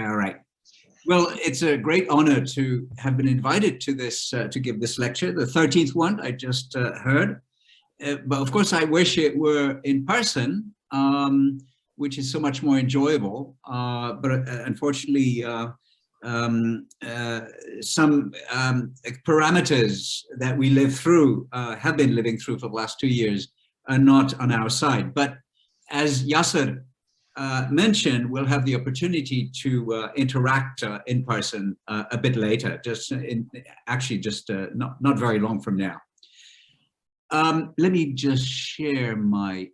All right. Well, it's a great honor to have been invited to this, to give this lecture, the 13th one I just heard. But of course, I wish it were in person, which is so much more enjoyable. But unfortunately, some parameters that we live through, have been living through for the last 2 years, are not on our side. But as Yasser mentioned, we'll have the opportunity to interact in person a bit later, not very long from now. Let me just share my,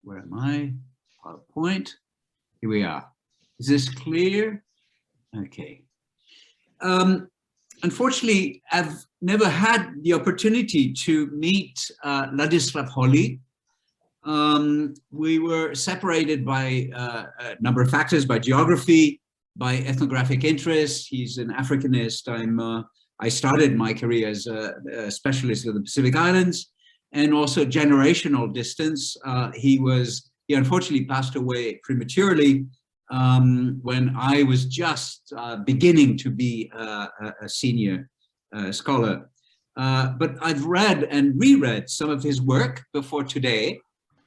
where am I? PowerPoint. Here we are. Is this clear? Okay. Unfortunately, I've never had the opportunity to meet Ladislav Holy. We were separated by a number of factors, by geography, by ethnographic interests. He's an Africanist. I started my career as a specialist of the Pacific Islands, and also generational distance. He unfortunately passed away prematurely when I was just beginning to be a senior scholar. But I've read and reread some of his work before today,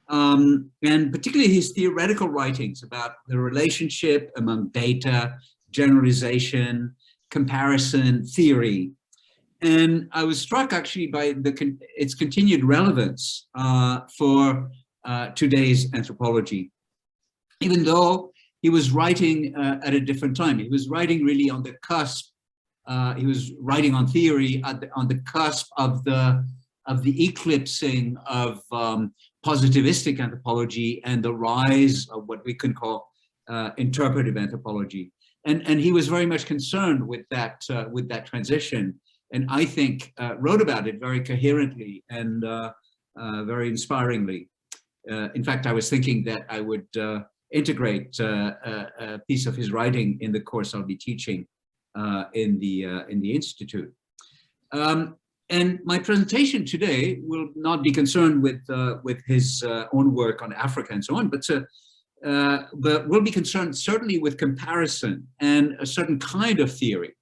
and particularly his theoretical writings about the relationship among data, generalization, comparison, theory. And I was struck actually by its continued relevance for today's anthropology, even though he was writing at a different time. He was writing really on the cusp. He was writing on theory on the cusp of the eclipsing of positivistic anthropology and the rise of what we can call interpretive anthropology. And he was very much concerned with that transition, and I think wrote about it very coherently and very inspiringly. In fact, I was thinking that I would integrate a piece of his writing in the course I'll be teaching in the Institute. And my presentation today will not be concerned with his own work on Africa and so on, but will be concerned certainly with comparison and a certain kind of theory,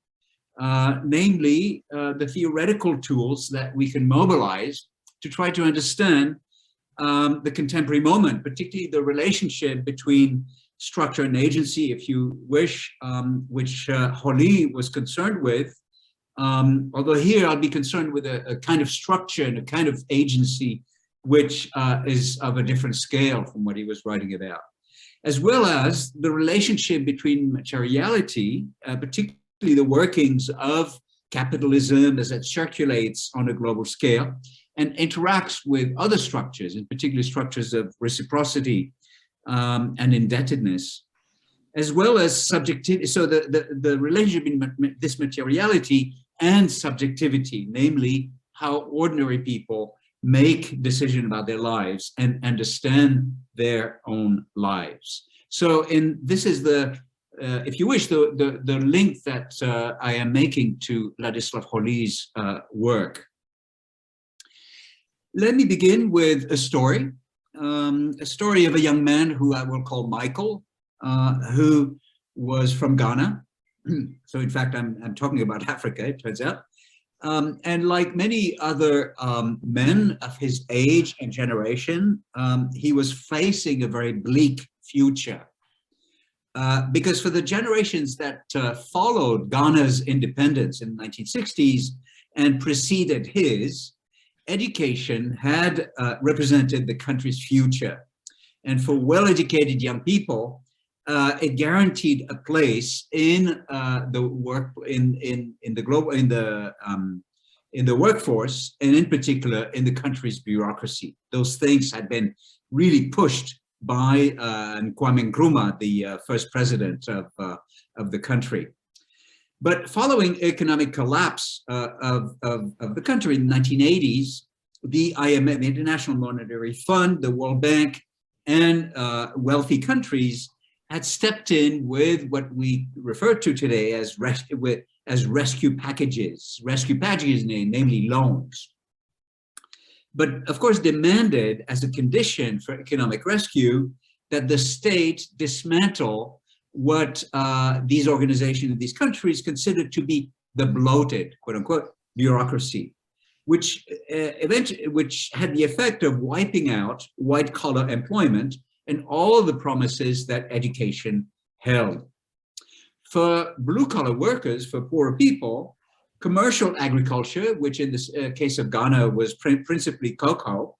namely the theoretical tools that we can mobilize to try to understand the contemporary moment, particularly the relationship between structure and agency, if you wish, which Holy was concerned with. Although here I'll be concerned with a kind of structure and a kind of agency which is of a different scale from what he was writing about, as well as the relationship between materiality, particularly the workings of capitalism as it circulates on a global scale and interacts with other structures, in particular structures of reciprocity and indebtedness, as well as subjectivity. So the relationship between this materiality and subjectivity, namely how ordinary people make decisions about their lives and understand their own lives. So this is if you wish, the link that I am making to Ladislav Holy's work. Let me begin with a story of a young man who I will call Michael, who was from Ghana. So in fact, I'm talking about Africa, it turns out. And like many other men of his age and generation, he was facing a very bleak future. Because for the generations that followed Ghana's independence in the 1960s and preceded his, education had represented the country's future. And for well-educated young people, it guaranteed a place in the workforce, and in particular in the country's bureaucracy. Those things had been really pushed by Kwame Nkrumah, the first president of the country. But following economic collapse of the country in the 1980s, the IMF, the International Monetary Fund, the World Bank, and wealthy countries had stepped in with what we refer to today as rescue packages, namely loans. But of course demanded as a condition for economic rescue that the state dismantle what these organizations in these countries considered to be the bloated, quote unquote, bureaucracy, which had the effect of wiping out white-collar employment and all the promises that education held. For blue-collar workers, for poorer people, commercial agriculture, which in this case of Ghana was principally cocoa,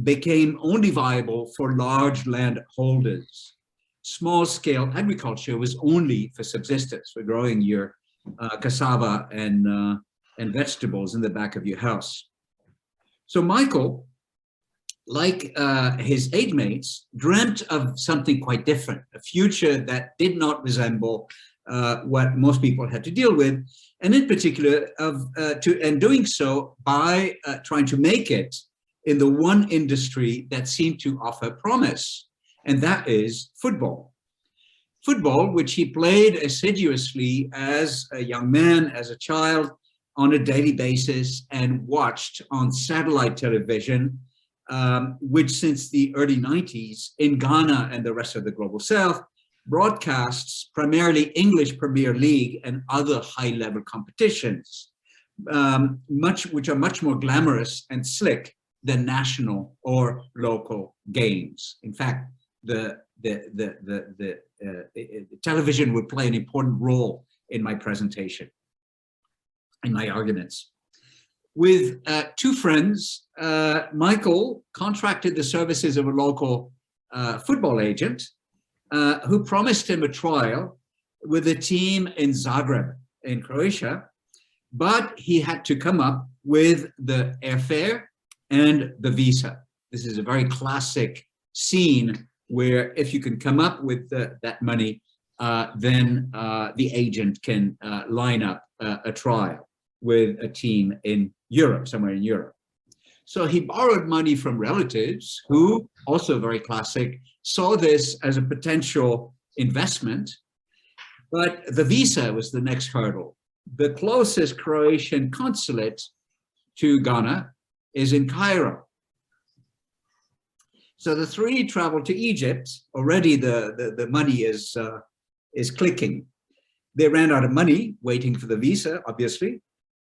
became only viable for large landholders. Small-scale agriculture was only for subsistence, for growing your cassava and vegetables in the back of your house. So Michael, like his age mates, dreamt of something quite different, a future that did not resemble what most people had to deal with, and in particular and doing so by trying to make it in the one industry that seemed to offer promise, and that is football. Football, which he played assiduously as a young man, as a child, on a daily basis, and watched on satellite television, which since the early 90s in Ghana and the rest of the global south broadcasts primarily English Premier League and other high-level competitions, which are much more glamorous and slick than national or local games. In fact, the television would play an important role in my presentation, in my arguments. With two friends, Michael contracted the services of a local football agent who promised him a trial with a team in Zagreb in Croatia, but he had to come up with the airfare and the visa. This is a very classic scene where if you can come up with that money, then the agent can line up a trial with a team in Europe, somewhere in Europe. So he borrowed money from relatives who, also very classic, saw this as a potential investment, but the visa was the next hurdle. The closest Croatian consulate to Ghana is in Cairo. So the three traveled to Egypt. Already the money is clicking. They ran out of money waiting for the visa, obviously.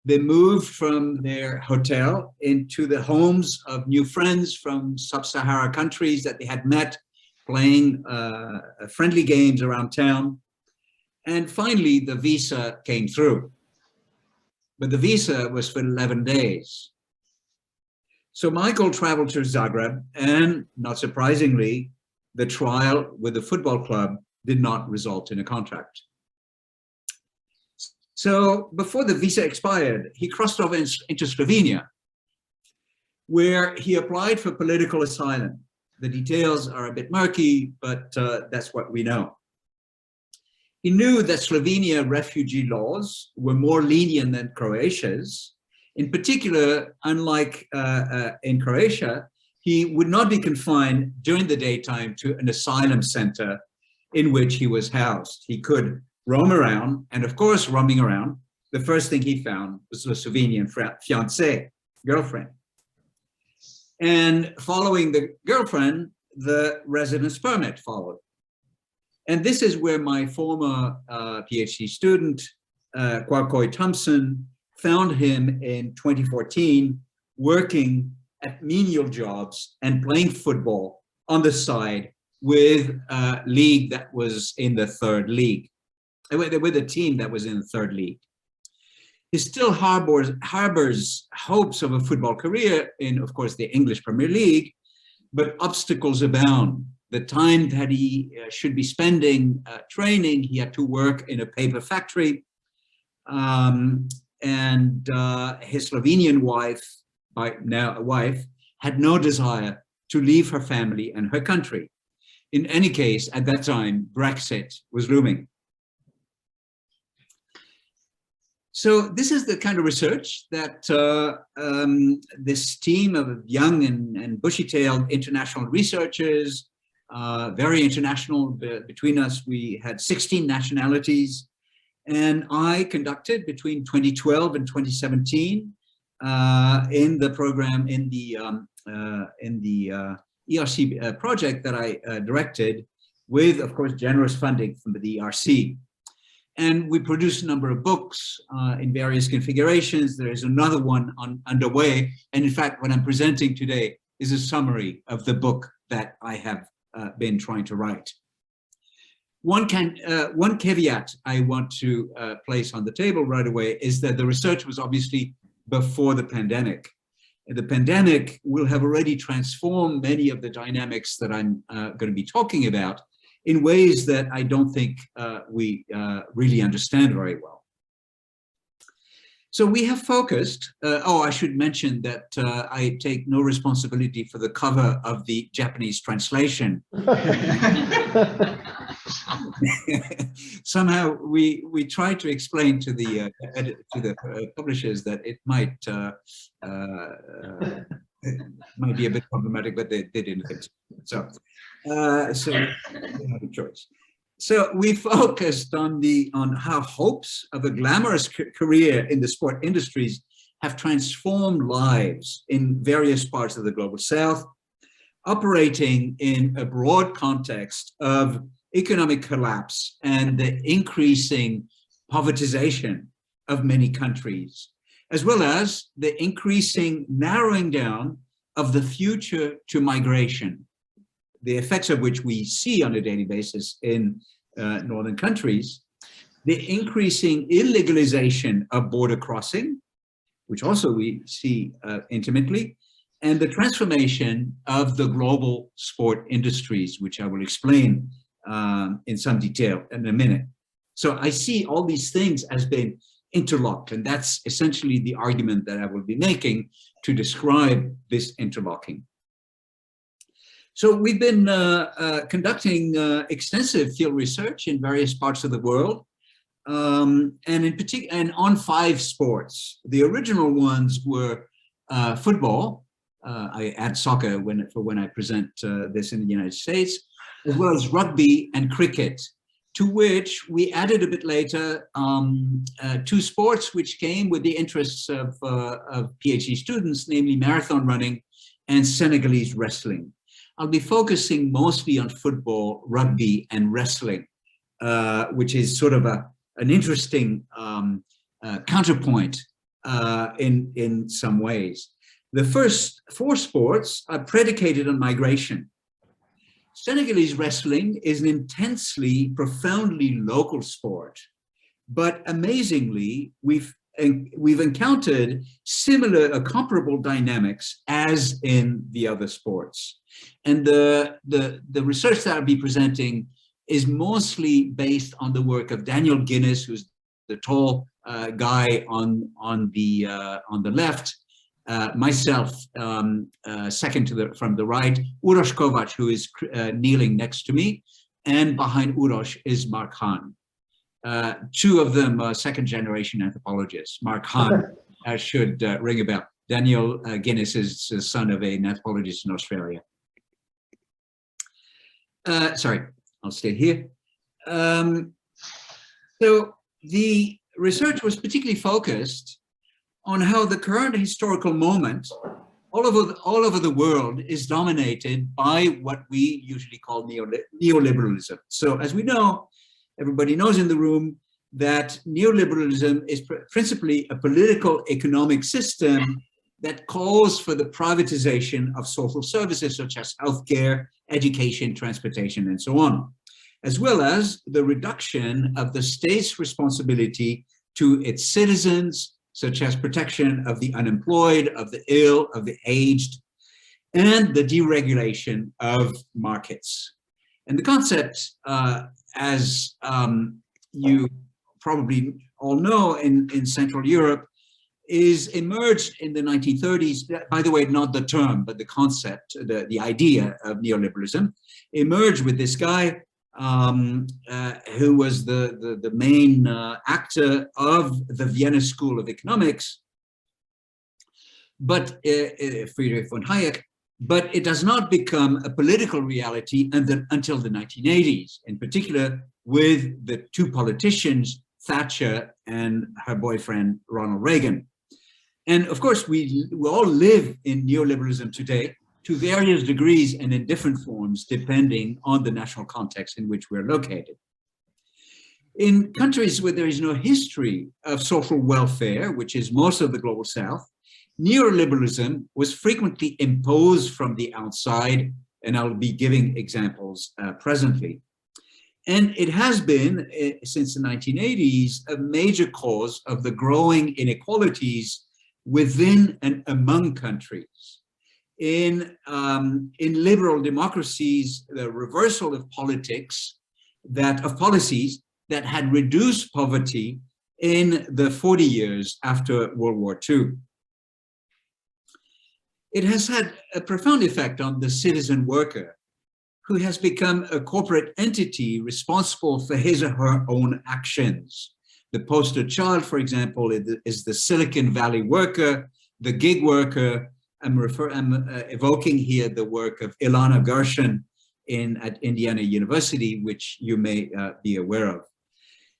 They moved from their hotel into the homes of new friends from sub-Sahara countries that they had met, playing friendly games around town. And finally, the visa came through. But the visa was for 11 days. So Michael traveled to Zagreb, and not surprisingly, the trial with the football club did not result in a contract. So before the visa expired, he crossed over into Slovenia, where he applied for political asylum. The details are a bit murky, but that's what we know. He knew that Slovenia refugee laws were more lenient than Croatia's. In particular, unlike in Croatia, he would not be confined during the daytime to an asylum center in which he was housed. He could roam around, and of course, roaming around, the first thing he found was a Slovenian fiancée, girlfriend. And following the girlfriend, the residence permit followed. And this is where my former PhD student, Kwakoi Thompson, found him in 2014, working at menial jobs and playing football on the side with a league that was in the third league, with a team that was in the third league. He still harbors hopes of a football career in, of course, the English Premier League, but obstacles abound. The time that he should be spending training, he had to work in a paper factory. And his Slovenian wife, now a wife, had no desire to leave her family and her country. In any case, at that time, Brexit was looming. So this is the kind of research that this team of young and bushy-tailed international researchers, very international, between us, we had 16 nationalities, and I conducted between 2012 and 2017 in the program, in the ERC project that I directed with, of course, generous funding from the ERC. And we produce a number of books in various configurations. There is another one underway. And in fact, what I'm presenting today is a summary of the book that I have been trying to write. One caveat I want to place on the table right away is that the research was obviously before the pandemic. The pandemic will have already transformed many of the dynamics that I'm going to be talking about in ways that I don't think we really understand very well. So we have focused, I should mention that I take no responsibility for the cover of the Japanese translation. Somehow we tried to explain to the publishers that it might be a bit problematic, but they didn't think so. So we have a choice. So we focused on how hopes of a glamorous career in the sport industries have transformed lives in various parts of the global south, operating in a broad context of economic collapse and the increasing povertization of many countries, as well as the increasing narrowing down of the future to migration, the effects of which we see on a daily basis in northern countries, the increasing illegalization of border crossing, which also we see intimately, and the transformation of the global sport industries, which I will explain in some detail in a minute. So I see all these things as being interlocked, and that's essentially the argument that I will be making to describe this interlocking. So we've been conducting extensive field research in various parts of the world, and in particular, and on 5 sports. The original ones were football. I add soccer when I present this in the United States, as well as rugby and cricket, to which we added a bit later 2 sports which came with the interests of PhD students, namely marathon running and Senegalese wrestling. I'll be focusing mostly on football, rugby, and wrestling, which is sort of an interesting counterpoint in some ways. The first 4 sports are predicated on migration. Senegalese wrestling is an intensely, profoundly local sport, but amazingly, we've encountered similar, comparable dynamics as in the other sports. And the research that I'll be presenting is mostly based on the work of Daniel Guinness, who's the tall guy on the left, myself, second from the right, Uroš Kovač, who is kneeling next to me, and behind Uroš is Mark Hahn. 2 of them are second-generation anthropologists. Mark Hahn should ring a bell. Daniel Guinness is the son of an anthropologist in Australia. Sorry, I'll stay here. So the research was particularly focused on how the current historical moment all over the world is dominated by what we usually call neoliberalism. So as we know, everybody knows in the room that neoliberalism is principally a political economic system that calls for the privatization of social services such as healthcare, education, transportation, and so on, as well as the reduction of the state's responsibility to its citizens, such as protection of the unemployed, of the ill, of the aged, and the deregulation of markets. And the concept, as you probably all know in Central Europe, is emerged in the 1930s. By the way, not the term, but the concept, the idea of neoliberalism emerged with this guy who was the main actor of the Vienna School of Economics, but Friedrich von Hayek. But it does not become a political reality until the 1980s, in particular with the 2 politicians, Thatcher and her boyfriend, Ronald Reagan. And of course, we all live in neoliberalism today to various degrees and in different forms, depending on the national context in which we're located. In countries where there is no history of social welfare, which is most of the global South, neoliberalism was frequently imposed from the outside, and I'll be giving examples presently. And it has been, since the 1980s, a major cause of the growing inequalities within and among countries. In liberal democracies, the reversal of policies that had reduced poverty in the 40 years after World War II. It has had a profound effect on the citizen worker, who has become a corporate entity responsible for his or her own actions. The poster child, for example, is the Silicon Valley worker, the gig worker. I'm evoking here the work of Ilana Gershon at Indiana University, which you may be aware of.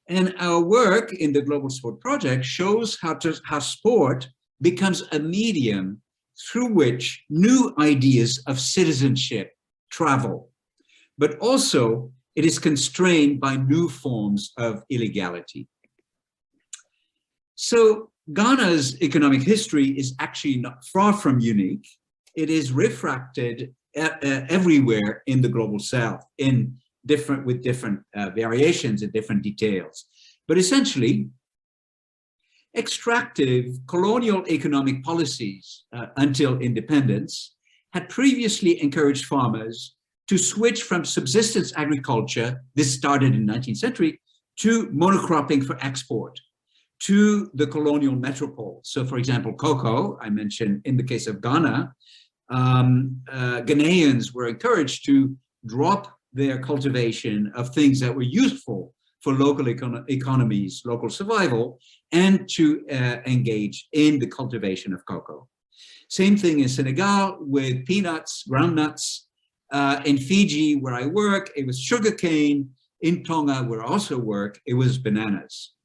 And our work in the Global Sport Project shows how sport becomes a medium through which new ideas of citizenship travel. But also it is constrained by new forms of illegality. So Ghana's economic history is actually not far from unique. It is refracted everywhere in the global South with different variations and different details. But essentially, extractive colonial economic policies until independence had previously encouraged farmers to switch from subsistence agriculture, this started in the 19th century, to monocropping for export to the colonial metropole. So for example, cocoa, I mentioned in the case of Ghana, Ghanaians were encouraged to drop their cultivation of things that were useful for local economies, local survival, and to engage in the cultivation of cocoa. Same thing in Senegal with peanuts, groundnuts. In Fiji, where I work, it was sugarcane. In Tonga, where I also work, it was bananas.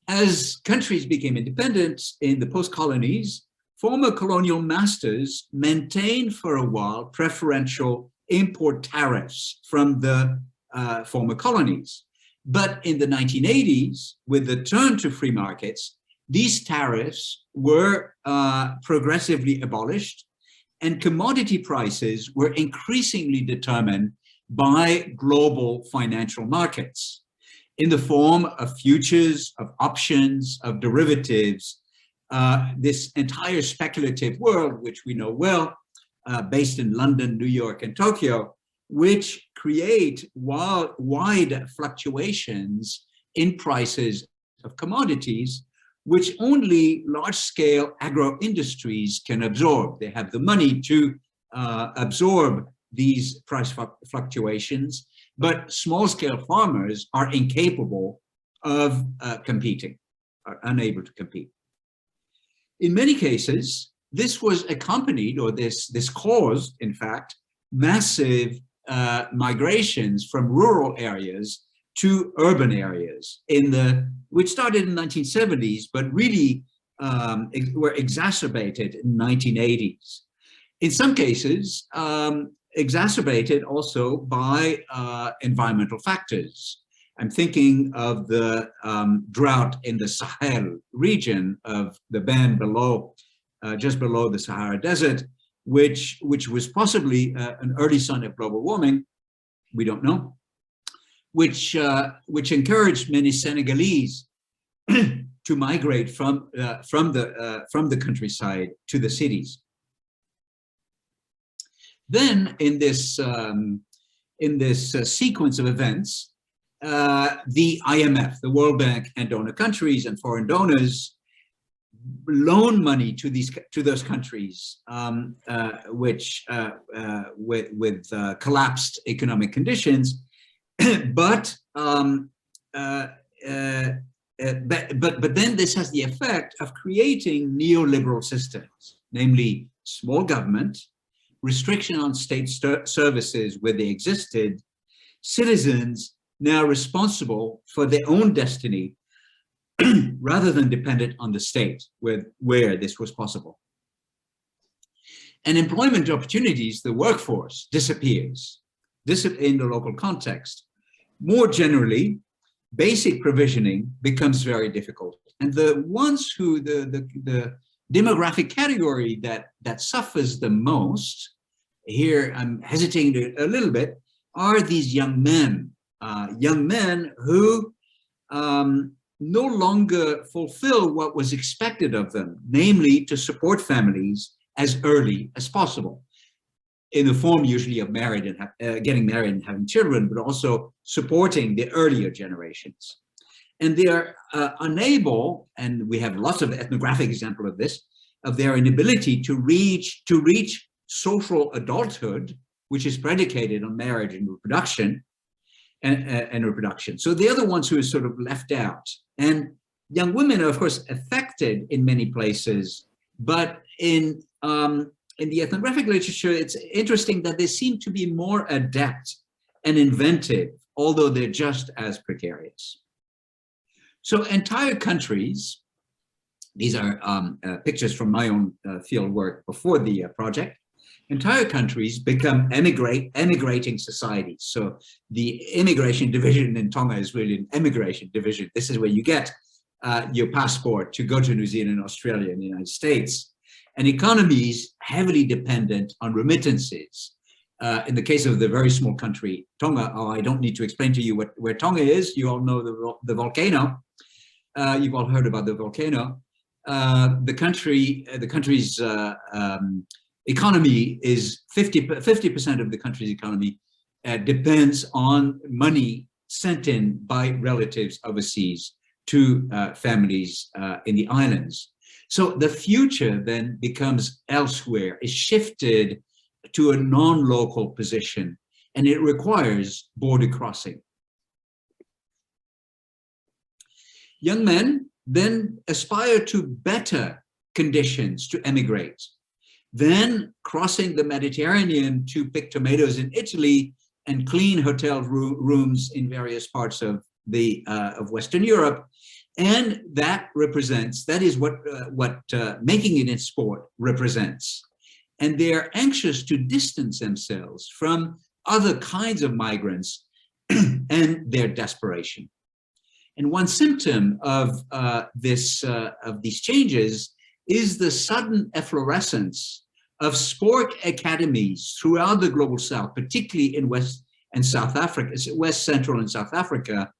As countries became independent in the post-colonies, former colonial masters maintained for a while preferential import tariffs from the former colonies. But in the 1980s, with the turn to free markets, these tariffs were progressively abolished, and commodity prices were increasingly determined by global financial markets in the form of futures, of options, of derivatives. This entire speculative world, which we know well, based in London, New York, and Tokyo, which create wide fluctuations in prices of commodities, which only large-scale agro-industries can absorb. They have the money to absorb these price fluctuations, but small-scale farmers are incapable of competing, are unable to compete. In many cases, this was accompanied, or this caused, in fact, massive migrations from rural areas to urban areas, which started in the 1970s, but really were exacerbated in the 1980s. In some cases, exacerbated also by environmental factors. I'm thinking of the drought in the Sahel region of the band below, just below the Sahara Desert, which was possibly an early sign of global warming. We don't know. Which encouraged many Senegalese to migrate from the countryside to the cities. Then, in this sequence of events, the IMF, the World Bank, and donor countries and foreign donors loan money to those countries, with collapsed economic conditions. But then this has the effect of creating neoliberal systems, namely small government, restriction on state services where they existed, citizens now responsible for their own destiny rather than dependent on the state where this was possible. And employment opportunities, the workforce, disappears in the local context. More generally, basic provisioning becomes very difficult. And the ones who, the demographic category that suffers the most, here I'm hesitating a little bit, are these young men who no longer fulfill what was expected of them, namely to support families as early as possible, in the form usually of married and getting married and having children, but also supporting the earlier generations. And they are unable, and we have lots of ethnographic examples of this, of their inability to reach social adulthood, which is predicated on marriage and reproduction, and reproduction. So they're the ones who are sort of left out. And young women are, of course, affected in many places, but in the ethnographic literature, it's interesting that they seem to be more adept and inventive, although they're just as precarious. So entire countries, these are pictures from my own field work before the project, entire countries become emigrating societies. So the immigration division in Tonga is really an emigration division. This is where you get your passport to go to New Zealand, Australia, and the United States. And economies heavily dependent on remittances. In the case of the very small country, Tonga, I don't need to explain to you where Tonga is. You all know the volcano. You've all heard about the volcano. The country's economy is 50% of the country's economy depends on money sent in by relatives overseas to families in the islands. So the future then becomes elsewhere, is shifted to a non-local position, and it requires border crossing. Young men then aspire to better conditions to emigrate. Then crossing the Mediterranean to pick tomatoes in Italy and clean hotel rooms in various parts of Western Europe. And that is what making it in sport represents. And they're anxious to distance themselves from other kinds of migrants and their desperation. And one symptom of these changes is the sudden efflorescence of sport academies throughout the global South, particularly in West and South Africa, West Central and South Africa,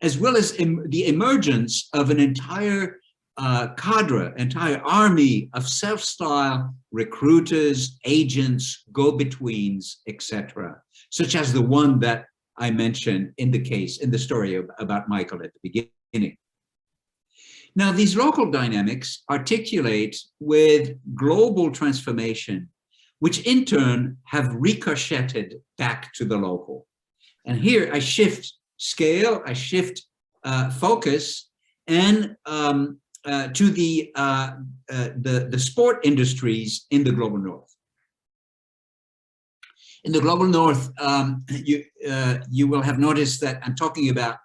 as well as the emergence of an entire entire army of self-styled recruiters, agents, go-betweens, etc., such as the one that I mentioned in the story about Michael at the beginning. Now, these local dynamics articulate with global transformation, which in turn have ricocheted back to the local. And here I shift scale, I shift focus, and to the sport industries in the global north. In the global north, you will have noticed that I'm talking about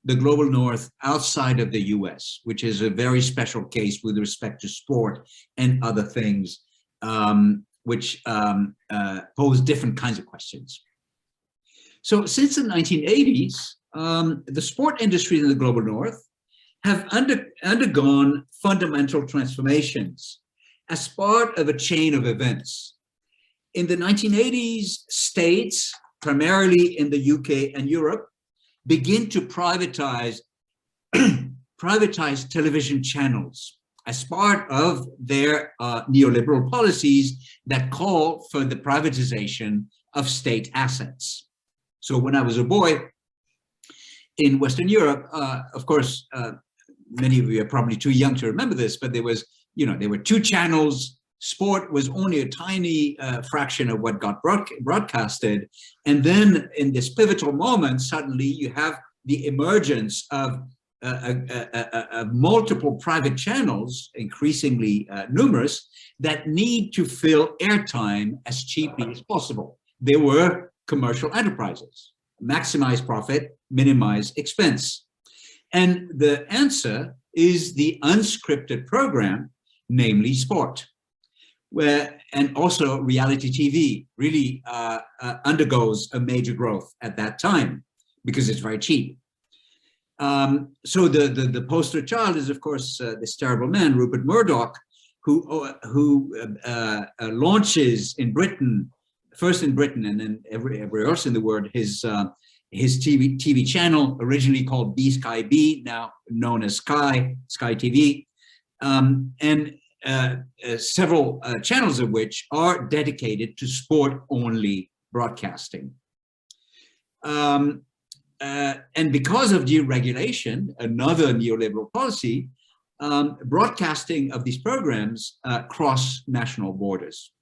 the global north outside of the US, which is a very special case with respect to sport and other things, which pose different kinds of questions. So since the 1980s, the sport industry in the global north have undergone fundamental transformations as part of a chain of events. In the 1980s, states, primarily in the UK and Europe, begin to privatize television channels as part of their neoliberal policies that call for the privatization of state assets. So when I was a boy in Western Europe, of course, many of you are probably too young to remember this, but there were two channels. Sport was only a tiny fraction of what got broadcasted. And then in this pivotal moment, suddenly you have the emergence of multiple private channels, increasingly numerous, that need to fill airtime as cheaply as possible. They were commercial enterprises, maximize profit, minimize expense. And the answer is the unscripted program, namely sport. and also reality TV really undergoes a major growth at that time because it's very cheap. So the poster child is, of course, this terrible man, Rupert Murdoch, who launches in Britain, first in Britain and then everywhere else in the world, his TV channel, originally called Sky B, now known as Sky TV, and several channels of which are dedicated to sport-only broadcasting. And because of deregulation, another neoliberal policy, broadcasting of these programs cross national borders.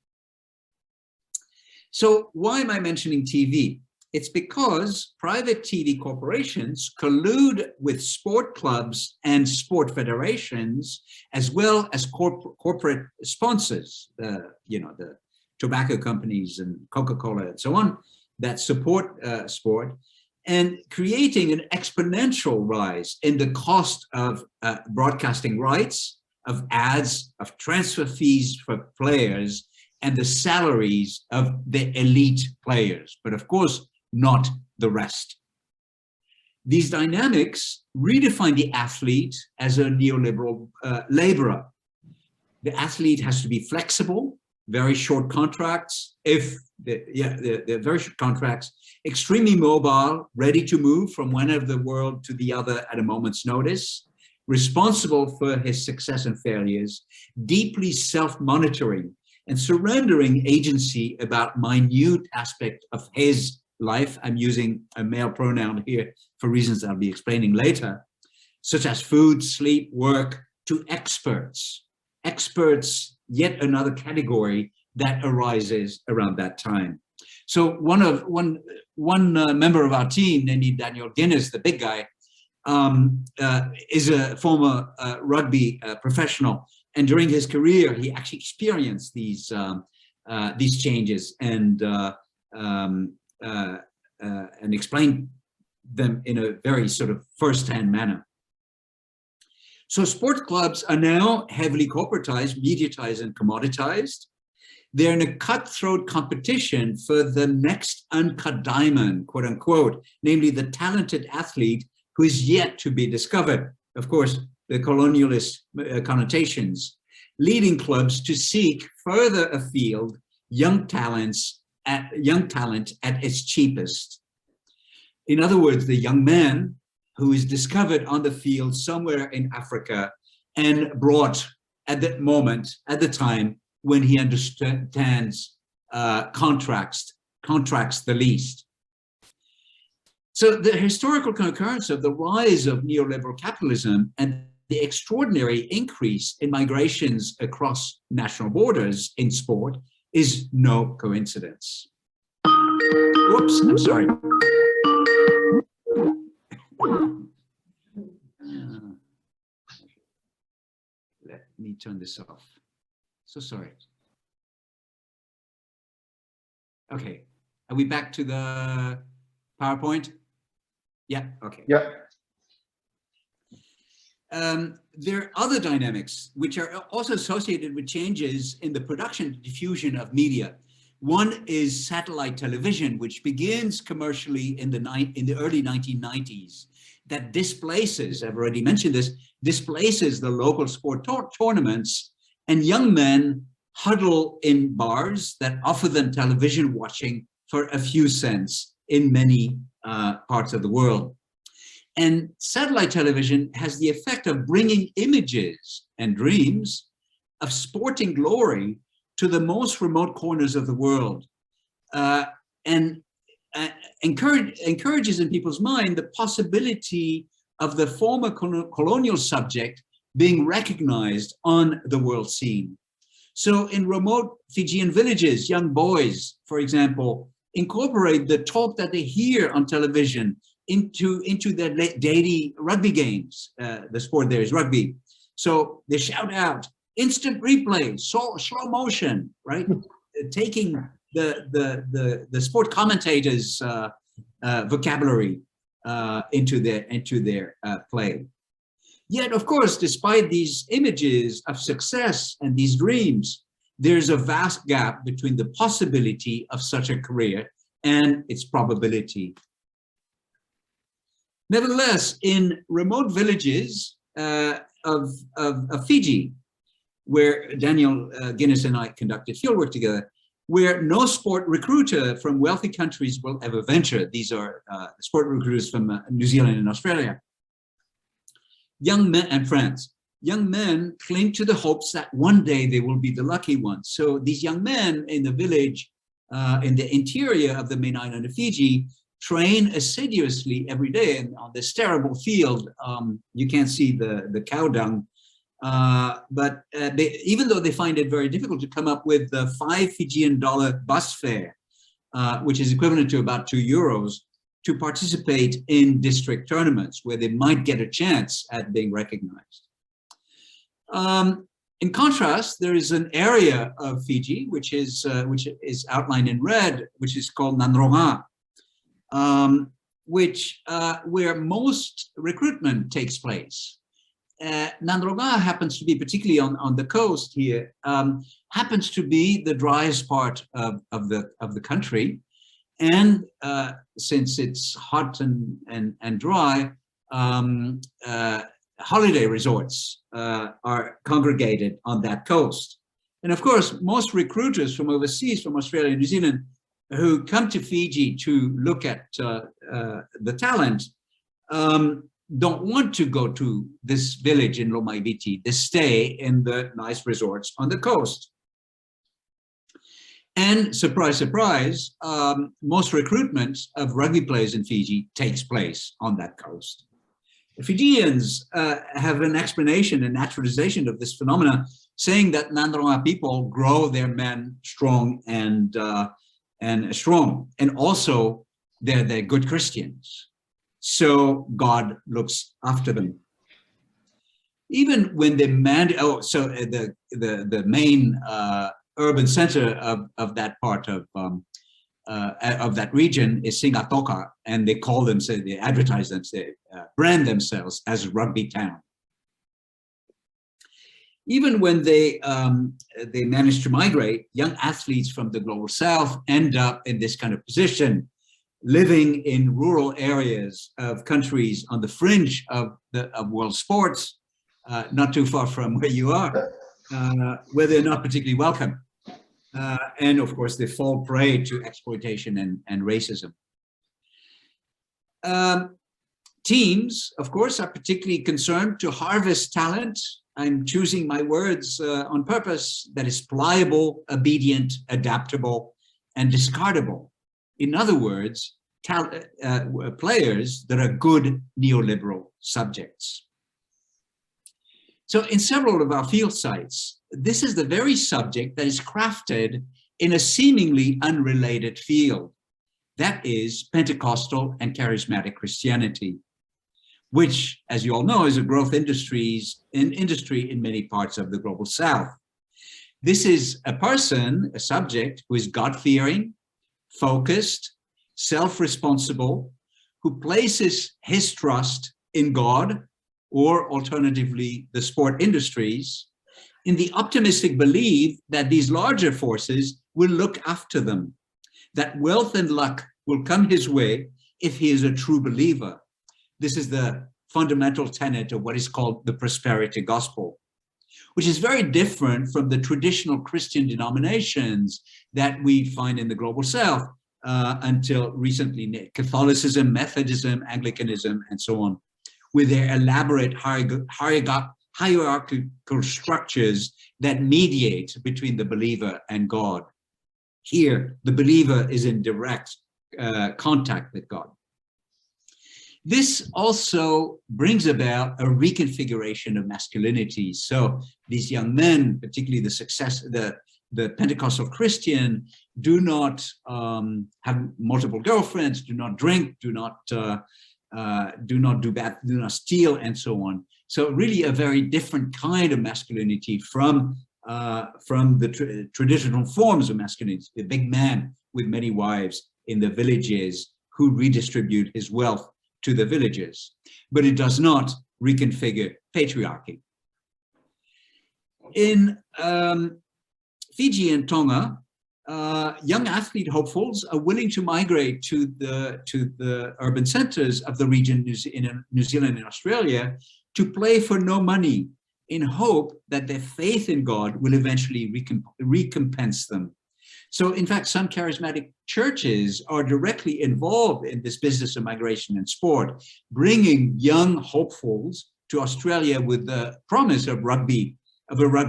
So why am I mentioning TV? It's because private TV corporations collude with sport clubs and sport federations, as well as corporate sponsors, the tobacco companies and Coca-Cola and so on, that support sport, and creating an exponential rise in the cost of broadcasting rights, of ads, of transfer fees for players, and the salaries of the elite players, but of course, not the rest. These dynamics redefine the athlete as a neoliberal laborer. The athlete has to be flexible, very short contracts, they're very short contracts, extremely mobile, ready to move from one end of the world to the other at a moment's notice, responsible for his success and failures, deeply self-monitoring and surrendering agency about minute aspect of his life. I'm using a male pronoun here for reasons I'll be explaining later, such as food, sleep, work, to experts. Experts, yet another category that arises around that time. So one member of our team, named Daniel Guinness, the big guy, is a former rugby professional, and during his career, he actually experienced these changes and explained them in a very sort of first-hand manner. So sport clubs are now heavily corporatized, mediatized, and commoditized. They're in a cutthroat competition for the next uncut diamond, quote unquote, namely the talented athlete who is yet to be discovered. Of course, the colonialist connotations, leading clubs to seek further afield young talent at its cheapest. In other words, the young man who is discovered on the field somewhere in Africa and brought at that moment, at the time when he understands contracts the least. So the historical concurrence of the rise of neoliberal capitalism and the extraordinary increase in migrations across national borders in sport is no coincidence. Whoops, I'm sorry. Let me turn this off. So sorry. Okay, are we back to the PowerPoint? Yeah, okay. Yeah. There are other dynamics which are also associated with changes in the production and diffusion of media. One is satellite television, which begins commercially in the early 1990s, that displaces, I've already mentioned this, displaces the local sport tournaments, and young men huddle in bars that offer them television watching for a few cents in many parts of the world. And satellite television has the effect of bringing images and dreams of sporting glory to the most remote corners of the world, and encourages in people's mind the possibility of the former colonial subject being recognized on the world scene. So in remote Fijian villages, young boys, for example, incorporate the talk that they hear on television into their daily rugby games. The sport there is rugby. So they shout out, instant replay, slow motion, right? Taking the sport commentators' vocabulary into their play. Yet, of course, despite these images of success and these dreams, there's a vast gap between the possibility of such a career and its probability. Nevertheless, in remote villages of Fiji, where Daniel Guinness and I conducted fieldwork together, where no sport recruiter from wealthy countries will ever venture. These are sport recruiters from New Zealand and Australia. Young men and France. Young men cling to the hopes that one day they will be the lucky ones. So these young men in the village, in the interior of the main island of Fiji, train assiduously every day. And on this terrible field, you can't see the cow dung, but even though they find it very difficult to come up with the $5 Fijian bus fare, which is equivalent to about €2, to participate in district tournaments where they might get a chance at being recognized. In contrast, there is an area of Fiji which is outlined in red, which is called Nandronga, where most recruitment takes place. Nandronga happens to be, particularly on the coast here, happens to be the driest part of the country, and since it's hot and dry, holiday resorts are congregated on that coast. And of course, most recruiters from overseas, from Australia and New Zealand, who come to Fiji to look at the talent, don't want to go to this village in Lomaiviti. They stay in the nice resorts on the coast. And surprise, surprise, most recruitment of rugby players in Fiji takes place on that coast. The Fijians have an explanation, a naturalization of this phenomena, saying that Nandronga people grow their men strong and strong, and also they're good Christians. So God looks after them. Even when the main urban center of that part of that region is Singatoka, and they call them, they advertise them, brand themselves as rugby town. Even when they manage to migrate, young athletes from the global south end up in this kind of position, living in rural areas of countries on the fringe of world sports, not too far from where you are, where they're not particularly welcome. And of course, they fall prey to exploitation and racism. Teams, of course, are particularly concerned to harvest talent. I'm choosing my words on purpose, that is pliable, obedient, adaptable, and discardable. In other words, players that are good neoliberal subjects. So in several of our field sites, this is the very subject that is crafted in a seemingly unrelated field. That is Pentecostal and charismatic Christianity, which, as you all know, is a growth industry in many parts of the global south. This is a person, a subject, who is God-fearing, focused, self-responsible, who places his trust in God, or alternatively, the sport industries, in the optimistic belief that these larger forces will look after them, that wealth and luck will come his way if he is a true believer. This is the fundamental tenet of what is called the prosperity gospel, which is very different from the traditional Christian denominations that we find in the global south until recently, Catholicism, Methodism, Anglicanism, and so on, with their elaborate hierarchical structures that mediate between the believer and God. Here, the believer is in direct contact with God. This also brings about a reconfiguration of masculinity. So these young men, particularly the Pentecostal Christian, do not have multiple girlfriends, do not drink, do not do bad, do not steal, and so on. So really a very different kind of masculinity from the traditional forms of masculinity, the big man with many wives in the villages who redistribute his wealth to the villages. But it does not reconfigure patriarchy. In Fiji and Tonga, young athlete hopefuls are willing to migrate to the urban centers of the region in New Zealand and Australia to play for no money, in hope that their faith in God will eventually recompense them. So in fact, some charismatic churches are directly involved in this business of migration and sport, bringing young hopefuls to Australia with the promise of a rugby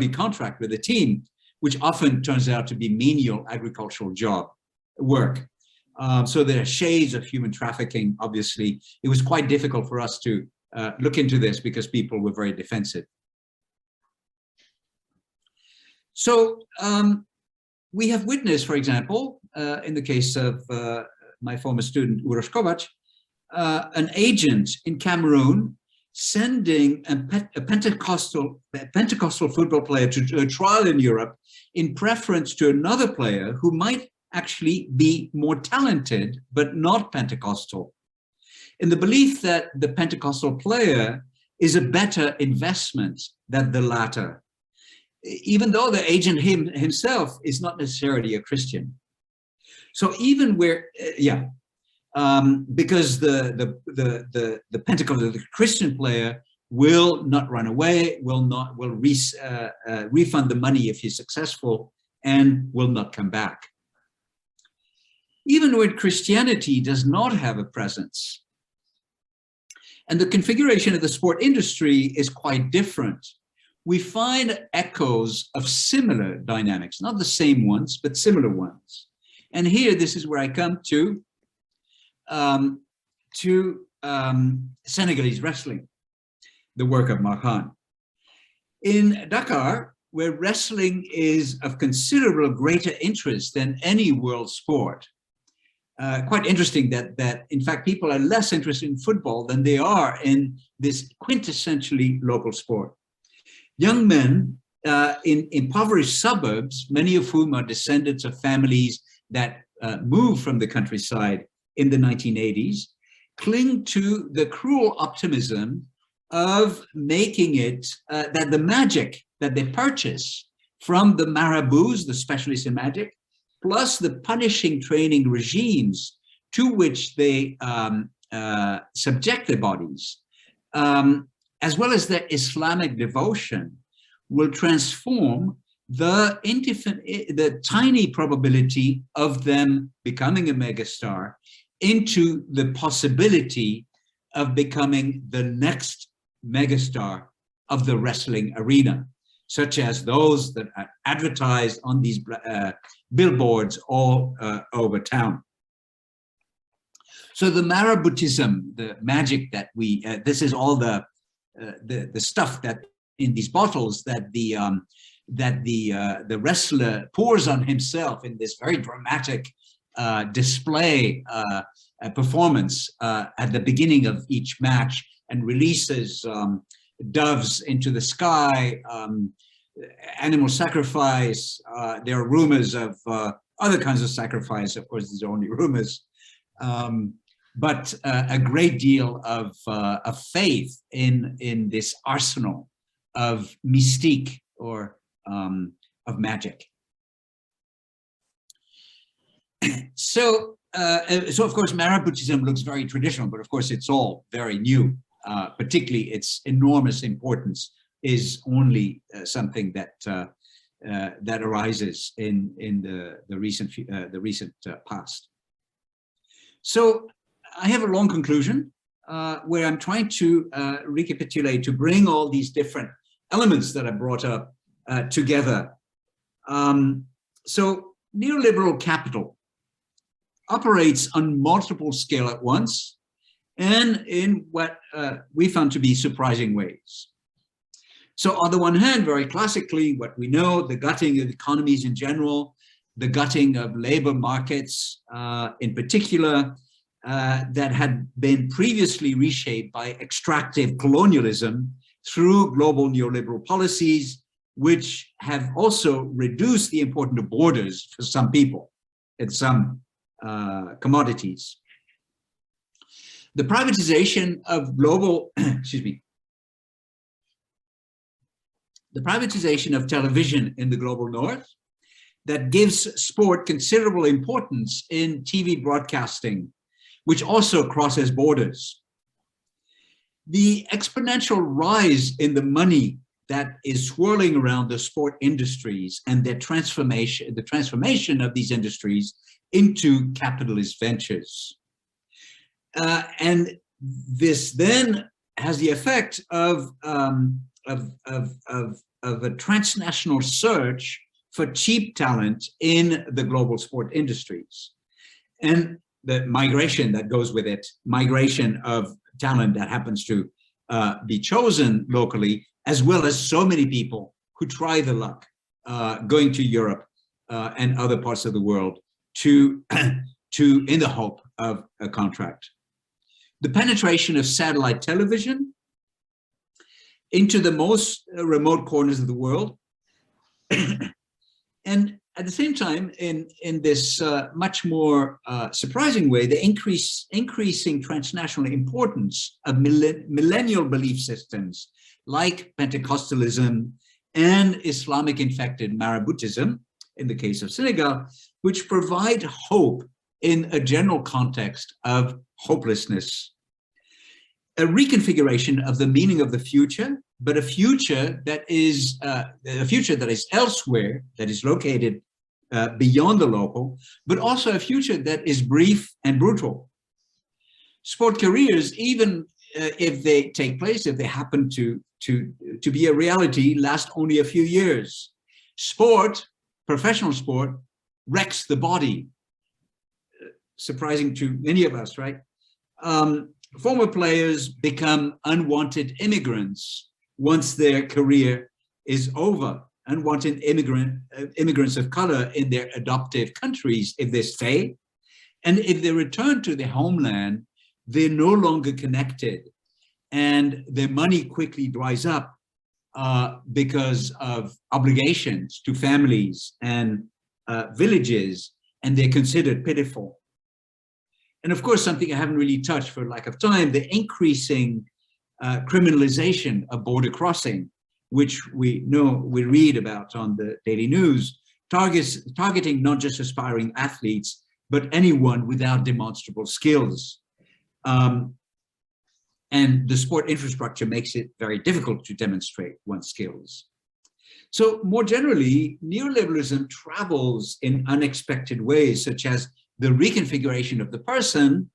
contract with a team, which often turns out to be menial agricultural work. So there are shades of human trafficking, obviously. It was quite difficult for us to look into this because people were very defensive. So we have witnessed, for example, in the case of my former student, Urophobic, an agent in Cameroon sending a Pentecostal football player to a trial in Europe in preference to another player who might actually be more talented, but not Pentecostal, in the belief that the Pentecostal player is a better investment than the latter, even though the agent himself is not necessarily a Christian. So even where, because the Pentecostal, the Christian player will not run away, will refund the money if he's successful, and will not come back. Even when Christianity does not have a presence, and the configuration of the sport industry is quite different, we find echoes of similar dynamics, not the same ones, but similar ones. And here, this is where I come to Senegalese wrestling, the work of Marhan. In Dakar, where wrestling is of considerable greater interest than any world sport, quite interesting that in fact people are less interested in football than they are in this quintessentially local sport. Young men in impoverished suburbs, many of whom are descendants of families that moved from the countryside in the 1980s, cling to the cruel optimism of making it that the magic that they purchase from the marabouts, the specialists in magic, plus the punishing training regimes to which they subject their bodies, as well as their Islamic devotion, will transform the tiny probability of them becoming a megastar into the possibility of becoming the next megastar of the wrestling arena, such as those that are advertised on these billboards all over town. So the maraboutism, the magic that we, this is all the stuff that in these bottles that the wrestler pours on himself in this very dramatic display performance at the beginning of each match, and releases doves into the sky, animal sacrifice. There are rumors of other kinds of sacrifice. Of course, these are only rumors, but a great deal of faith in this arsenal of mystique or of magic. So of course, maraboutism looks very traditional, but of course it's all very new. Particularly its enormous importance is only something that that arises in the recent past. So I have a long conclusion where I'm trying to recapitulate, to bring all these different elements that I brought up together. So neoliberal capital operates on multiple scales at once, and in what we found to be surprising ways. So on the one hand, very classically, what we know, the gutting of economies in general, the gutting of labor markets in particular, that had been previously reshaped by extractive colonialism through global neoliberal policies, which have also reduced the importance of borders for some people and some commodities. The privatization of global, excuse me, the privatization of television in the global north that gives sport considerable importance in TV broadcasting, which also crosses borders. The exponential rise in the money that is swirling around the sport industries and their transformation, the transformation of these industries into capitalist ventures. And this then has the effect of a transnational search for cheap talent in the global sport industries. And the migration that goes with it, migration of talent that happens to be chosen locally, as well as so many people who try the luck going to Europe and other parts of the world to in the hope of a contract. The penetration of satellite television into the most remote corners of the world. And at the same time, in this much more surprising way, the increasing transnational importance of millennial belief systems like Pentecostalism and Islamic-infected Maraboutism, in the case of Senegal, which provide hope in a general context of hopelessness. A reconfiguration of the meaning of the future, but a future that is elsewhere, that is located beyond the local, but also a future that is brief and brutal. Sport careers, even if they take place, if they happen to be a reality, last only a few years. Sport, professional sport, wrecks the body. Surprising to many of us, right? Former players become unwanted immigrants once their career is over. Unwanted immigrants of color in their adoptive countries, if they stay. And if they return to their homeland, they're no longer connected. And their money quickly dries up because of obligations to families and villages, and they're considered pitiful. And of course, something I haven't really touched for lack of time, the increasing criminalization of border crossing, which we read about on the daily news, targeting not just aspiring athletes, but anyone without demonstrable skills. And the sport infrastructure makes it very difficult to demonstrate one's skills. So more generally, neoliberalism travels in unexpected ways, such as the reconfiguration of the person,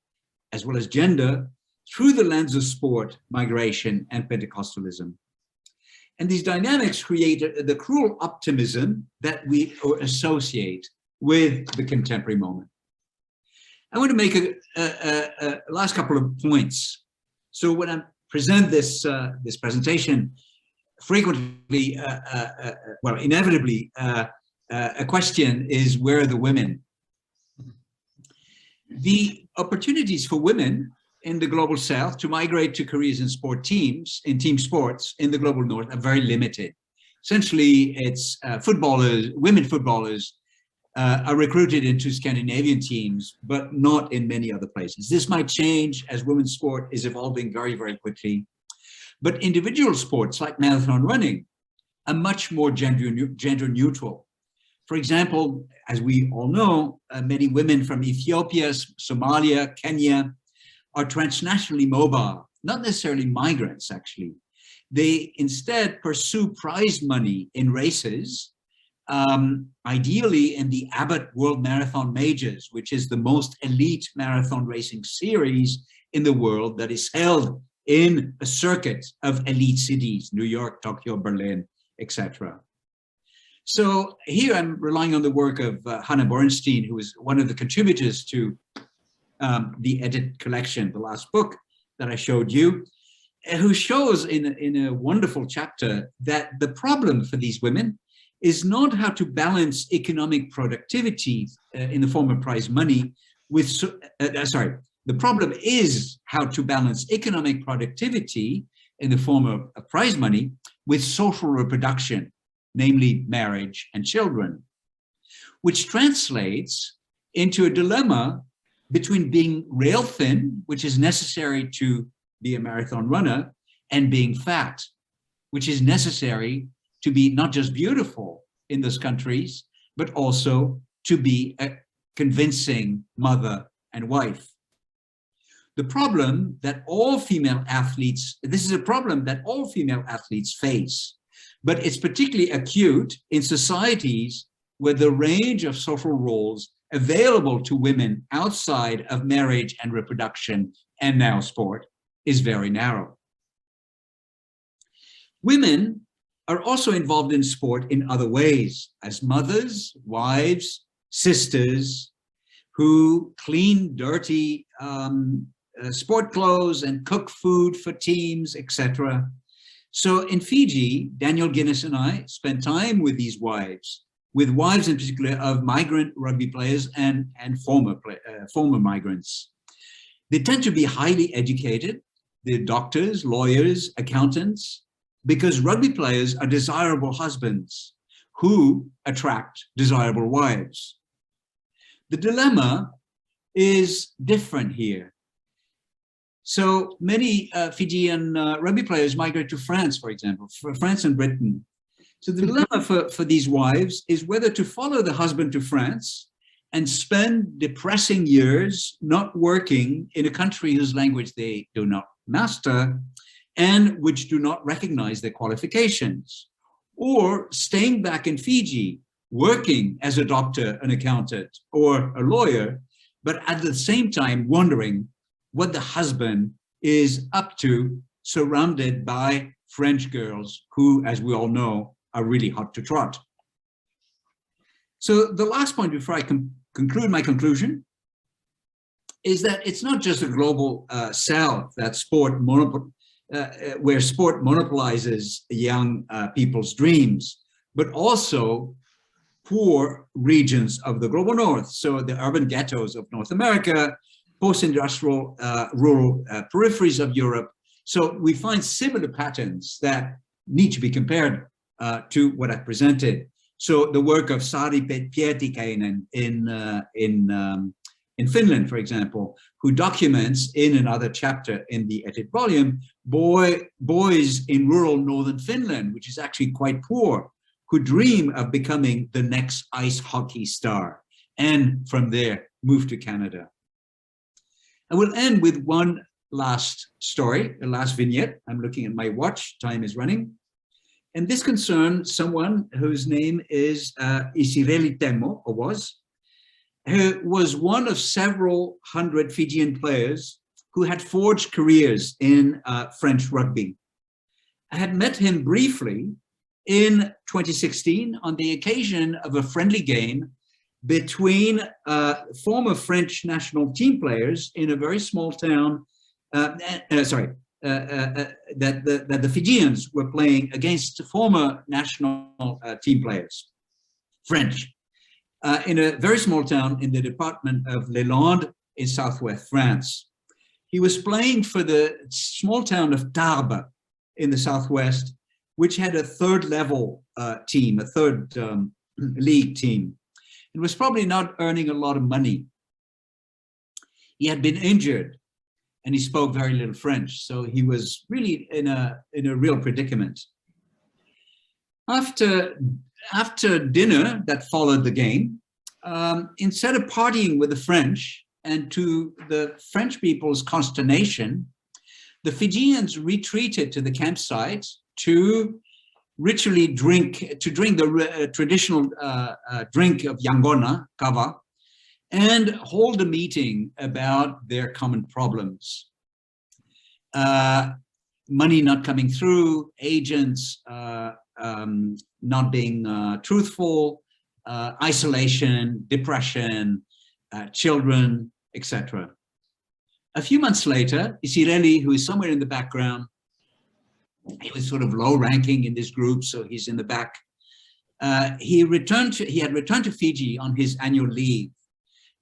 as well as gender, through the lens of sport, migration, and Pentecostalism. And these dynamics create the cruel optimism that we associate with the contemporary moment. I want to make a last couple of points. So when I present this presentation, frequently, well, inevitably, a question is, where are the women? The opportunities for women in the global south to migrate to careers in sport teams, in team sports in the global north, are very limited. Essentially, it's women footballers are recruited into Scandinavian teams, but not in many other places. This might change as women's sport is evolving very, very quickly. But individual sports like marathon running are much more gender neutral. For example, as we all know, many women from Ethiopia, Somalia, Kenya are transnationally mobile, not necessarily migrants, actually. They instead pursue prize money in races, ideally in the Abbott World Marathon Majors, which is the most elite marathon racing series in the world that is held in a circuit of elite cities, New York, Tokyo, Berlin, etc. So here I'm relying on the work of Hannah Borenstein, who is one of the contributors to the Edit collection, the last book that I showed you, who shows in a wonderful chapter that the problem for these women is not how to balance economic productivity in the form of prize money with, the problem is how to balance economic productivity in the form of prize money with social reproduction, namely marriage and children, which translates into a dilemma between being rail thin, which is necessary to be a marathon runner, and being fat, which is necessary to be not just beautiful in those countries, but also to be a convincing mother and wife. The problem that all female athletes, this is a problem that all female athletes face, but it's particularly acute in societies where the range of social roles available to women outside of marriage and reproduction and now sport is very narrow. Women are also involved in sport in other ways, as mothers, wives, sisters, who clean dirty sport clothes and cook food for teams, etc. So in Fiji, Daniel Guinness and I spent time with these wives, with wives in particular of migrant rugby players and former migrants. They tend to be highly educated. They're doctors, lawyers, accountants, because rugby players are desirable husbands who attract desirable wives. The dilemma is different here. So many Fijian rugby players migrate to France, for example, for France and Britain. So the dilemma for these wives is whether to follow the husband to France and spend depressing years not working in a country whose language they do not master and which do not recognize their qualifications, or staying back in Fiji, working as a doctor, an accountant, or a lawyer, but at the same time wondering what the husband is up to, surrounded by French girls who, as we all know, are really hot to trot. So the last point before I conclude my conclusion is that it's not just a global south that where sport monopolizes young people's dreams, but also poor regions of the global north. So the urban ghettos of North America, post-industrial rural peripheries of Europe. So we find similar patterns that need to be compared to what I've presented. So the work of Sari Pietikainen in Finland, for example, who documents in another chapter in the edit volume, boys in rural northern Finland, which is actually quite poor, who dream of becoming the next ice hockey star, and from there move to Canada. I will end with one last story, a last vignette. I'm looking at my watch, time is running. And this concerns someone whose name is Isili Temo, or was, who was one of several hundred Fijian players who had forged careers in French rugby. I had met him briefly in 2016 on the occasion of a friendly game between former French national team players in a very small town, that the Fijians were playing against former national team players, French, in a very small town in the department of Les Landes in southwest France. He was playing for the small town of Tarbes in the southwest, which had a third level team, a third league team. It was probably not earning a lot of money. He had been injured and he spoke very little French, so he was really in a real predicament. After dinner that followed the game, instead of partying with the French, and to the French people's consternation, the Fijians retreated to the campsite to ritually drink the traditional drink of Yangona, kava, and hold a meeting about their common problems. Money not coming through, agents not being truthful, isolation, depression, children, etc. A few months later, Isili, who is somewhere in the background, he was sort of low-ranking in this group, so he's in the back. He had returned to Fiji on his annual leave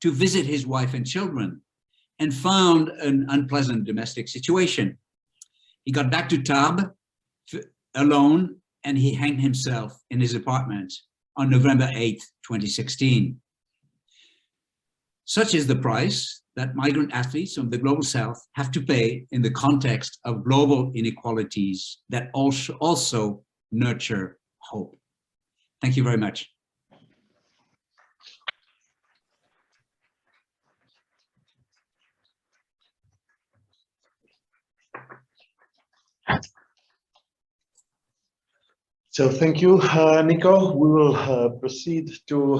to visit his wife and children, and found an unpleasant domestic situation. He got back to Tarbes alone, and he hanged himself in his apartment on November 8th, 2016. Such is the price that migrant athletes from the global south have to pay in the context of global inequalities that also nurture hope. Thank you very much. So thank you, Niko. We will proceed to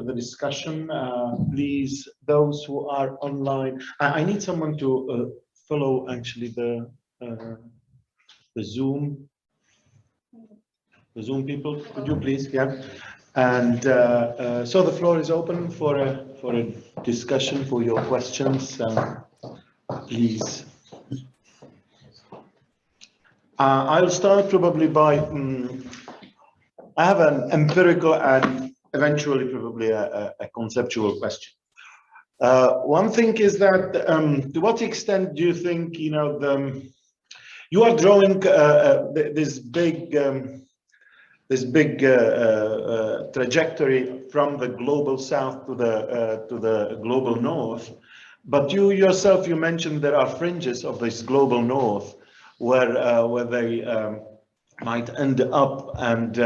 the discussion. Please, those who are online, I need someone to follow actually the Zoom people. Could you please? Yeah. And so the floor is open for a discussion, for your questions. Please. I'll start probably by. I have an empirical and eventually probably a conceptual question. One thing is that to what extent do you think you are drawing this big trajectory from the global south to the global north, but you yourself mentioned there are fringes of this global north where they might end up, and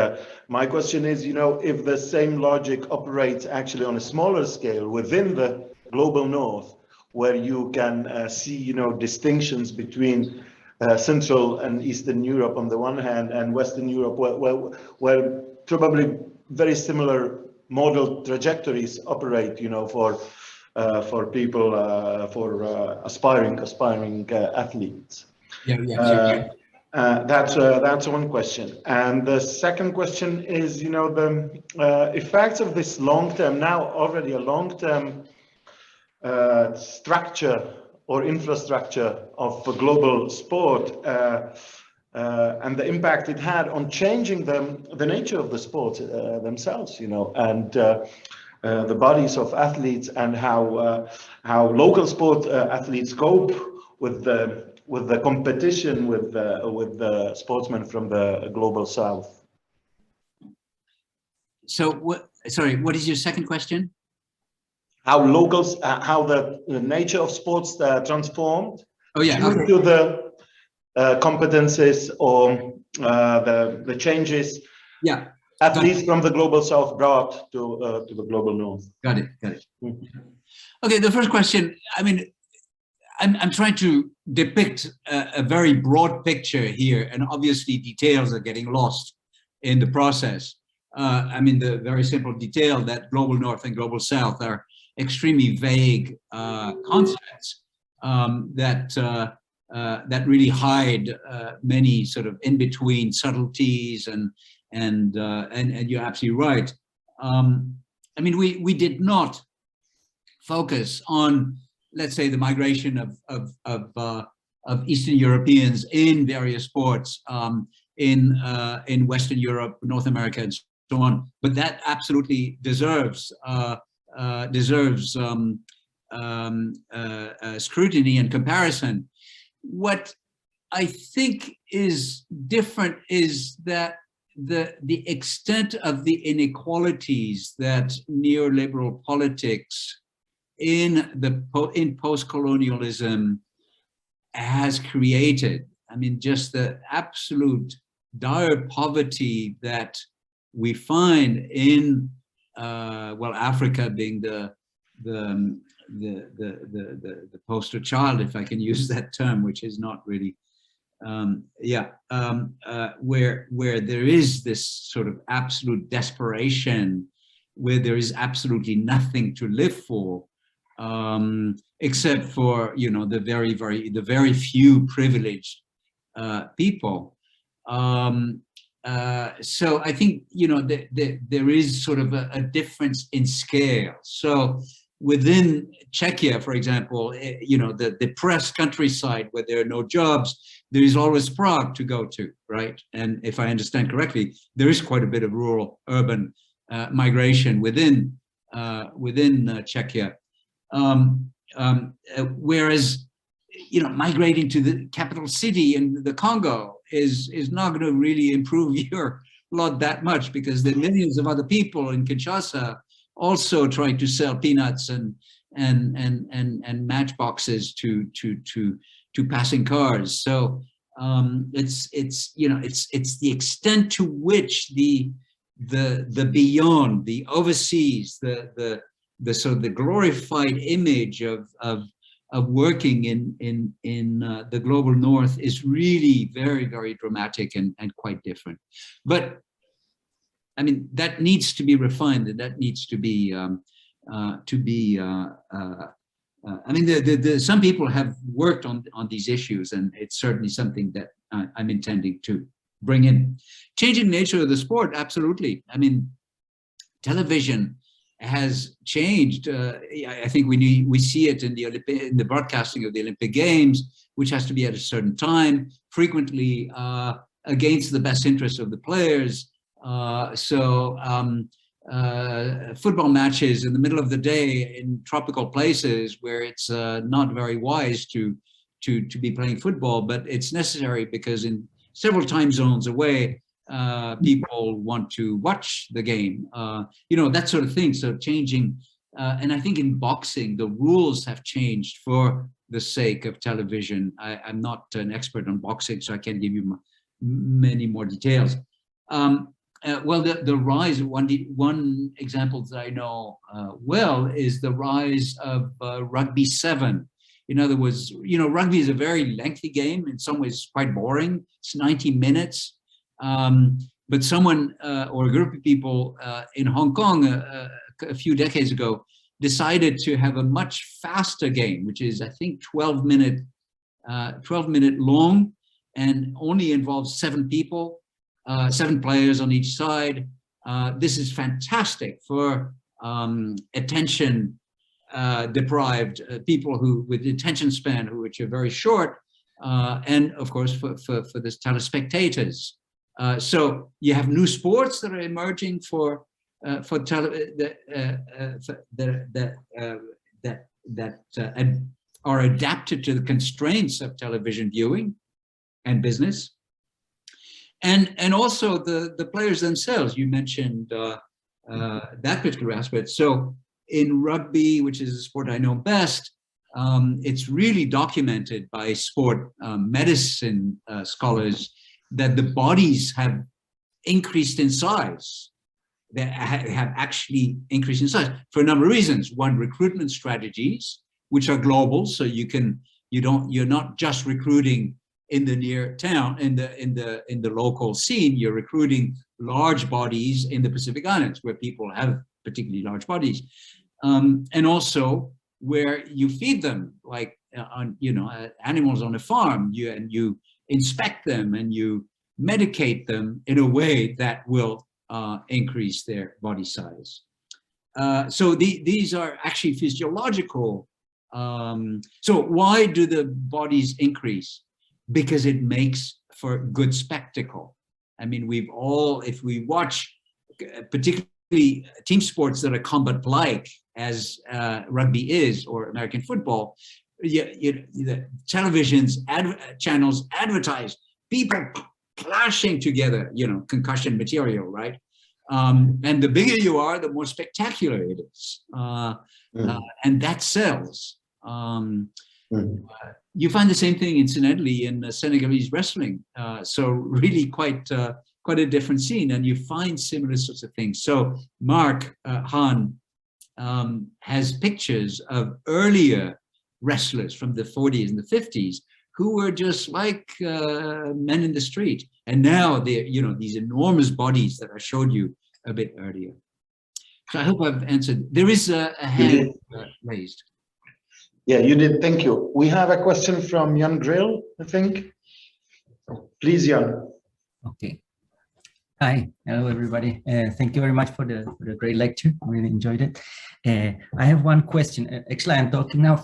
my question is, if the same logic operates actually on a smaller scale within the global north, where you can see distinctions between Central and Eastern Europe on the one hand and Western Europe, where probably very similar model trajectories operate, for people, for aspiring athletes. Yeah. That's one question. And the second question is, the effects of this long-term, now already a long-term structure or infrastructure of global sport, and the impact it had on changing the nature of the sports themselves, and the bodies of athletes, and how local sport athletes cope with the competition with the sportsmen from the global south. So what is your second question? How locals, how the nature of sports transformed due to the competences or the changes athletes from the global south brought to the global north. Got it. Okay, the first question, I mean, I'm trying to depict a very broad picture here, and obviously details are getting lost in the process. I mean, the very simple detail that global north and global south are extremely vague concepts that really hide many sort of in-between subtleties, and you're absolutely right. I mean, we did not focus on, let's say, the migration of Eastern Europeans in various sports in Western Europe, North America, and so on. But that absolutely deserves scrutiny and comparison. What I think is different is that the extent of the inequalities that neoliberal politics in post-colonialism has created. I mean, just the absolute dire poverty that we find in Africa being the poster child, if I can use that term, which is not really where there is this sort of absolute desperation, where there is absolutely nothing to live for, except for the very few privileged people. So I think there is sort of a difference in scale. So within Czechia, for example, the depressed countryside where there are no jobs, there is always Prague to go to, right? And if I understand correctly, there is quite a bit of rural urban migration within Czechia. Whereas, migrating to the capital city in the Congo is not going to really improve your lot that much, because the millions of other people in Kinshasa also try to sell peanuts and matchboxes to passing cars. So it's the extent to which the beyond, the overseas, the sort of the glorified image of working in the global north is really very, very dramatic and quite different. But I mean, that needs to be refined, and that needs to be I mean, some people have worked on these issues, and it's certainly something that I'm intending to bring in. Changing nature of the sport, absolutely. I mean, television has changed. I think we see it in the broadcasting of the Olympic Games, which has to be at a certain time, frequently against the best interests of the players. Football matches in the middle of the day in tropical places where it's not very wise to be playing football, but it's necessary because in several time zones away, people want to watch the game, you know, that sort of thing. So changing, and I think in boxing, the rules have changed for the sake of television. I'm not an expert on boxing, so I can't give you many more details. Well, the rise, one example that I know well is the rise of rugby 7. In other words, you know, rugby is a very lengthy game, in some ways quite boring. It's 90 minutes. But someone or a group of people in Hong Kong a few decades ago decided to have a much faster game, which is, I think, 12 minute long, and only involves 7 people. 7 players on each side. This is fantastic for attention deprived people with attention span which are very short, and of course for the telespectators. So you have new sports that are emerging that are adapted to the constraints of television viewing and business. And also the players themselves. You mentioned that particular aspect. So in rugby, which is a sport I know best, it's really documented by sport medicine scholars that the bodies have increased in size. They have actually increased in size for a number of reasons. One, recruitment strategies, which are global, so you're not just recruiting in the near town, in the local scene. You're recruiting large bodies in the Pacific Islands where people have particularly large bodies, and also where you feed them, like animals on a farm. You inspect them and you medicate them in a way that will increase their body size. So these are actually physiological. So why do the bodies increase? Because it makes for good spectacle. I mean, if we watch particularly team sports that are combat-like, as rugby is, or American football, the television's channels advertise people clashing together, concussion material, right? And the bigger you are, the more spectacular it is. And that sells. You find the same thing, incidentally, in Senegalese wrestling. So really quite a different scene, and you find similar sorts of things. So Mark Hahn has pictures of earlier wrestlers from the 40s and the 50s who were just like men in the street, and now they're these enormous bodies that I showed you a bit earlier. So I hope I've answered. There is a hand raised. Yeah, you did. Thank you. We have a question from Jan Grill, I think. Please, Jan. Okay. Hi. Hello, everybody. Thank you very much for the great lecture. I really enjoyed it. I have one question. Actually, I'm talking now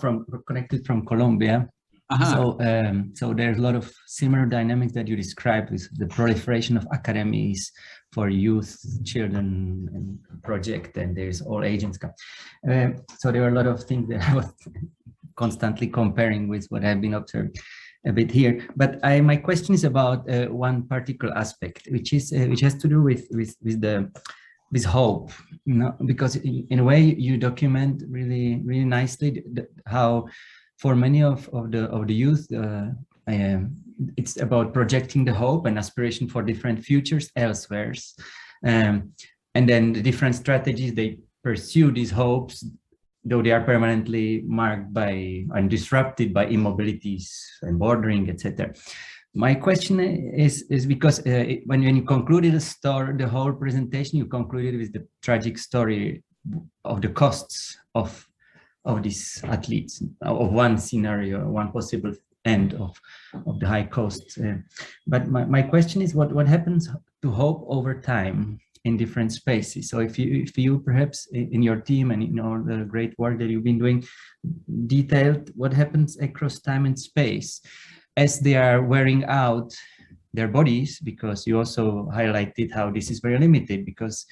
connected from Colombia. So there's a lot of similar dynamics that you described with the proliferation of academies for youth, children, and project, and there's all agents. So there are a lot of things that I was constantly comparing with what I've been observing a bit here. But my question is about one particular aspect, which has to do with hope. Because in a way you document really nicely how for many of the youth, it's about projecting the hope and aspiration for different futures elsewhere, and then the different strategies they pursue these hopes, though they are permanently marked by and disrupted by immobilities and bordering, etc. My question is because when you concluded the whole presentation, you concluded with the tragic story of the costs of these athletes, of one scenario, one possible end of the high costs. But my question is, what happens to hope over time in different spaces? So if you perhaps in your team and in all the great work that you've been doing, detailed what happens across time and space as they are wearing out their bodies, because you also highlighted how this is very limited, because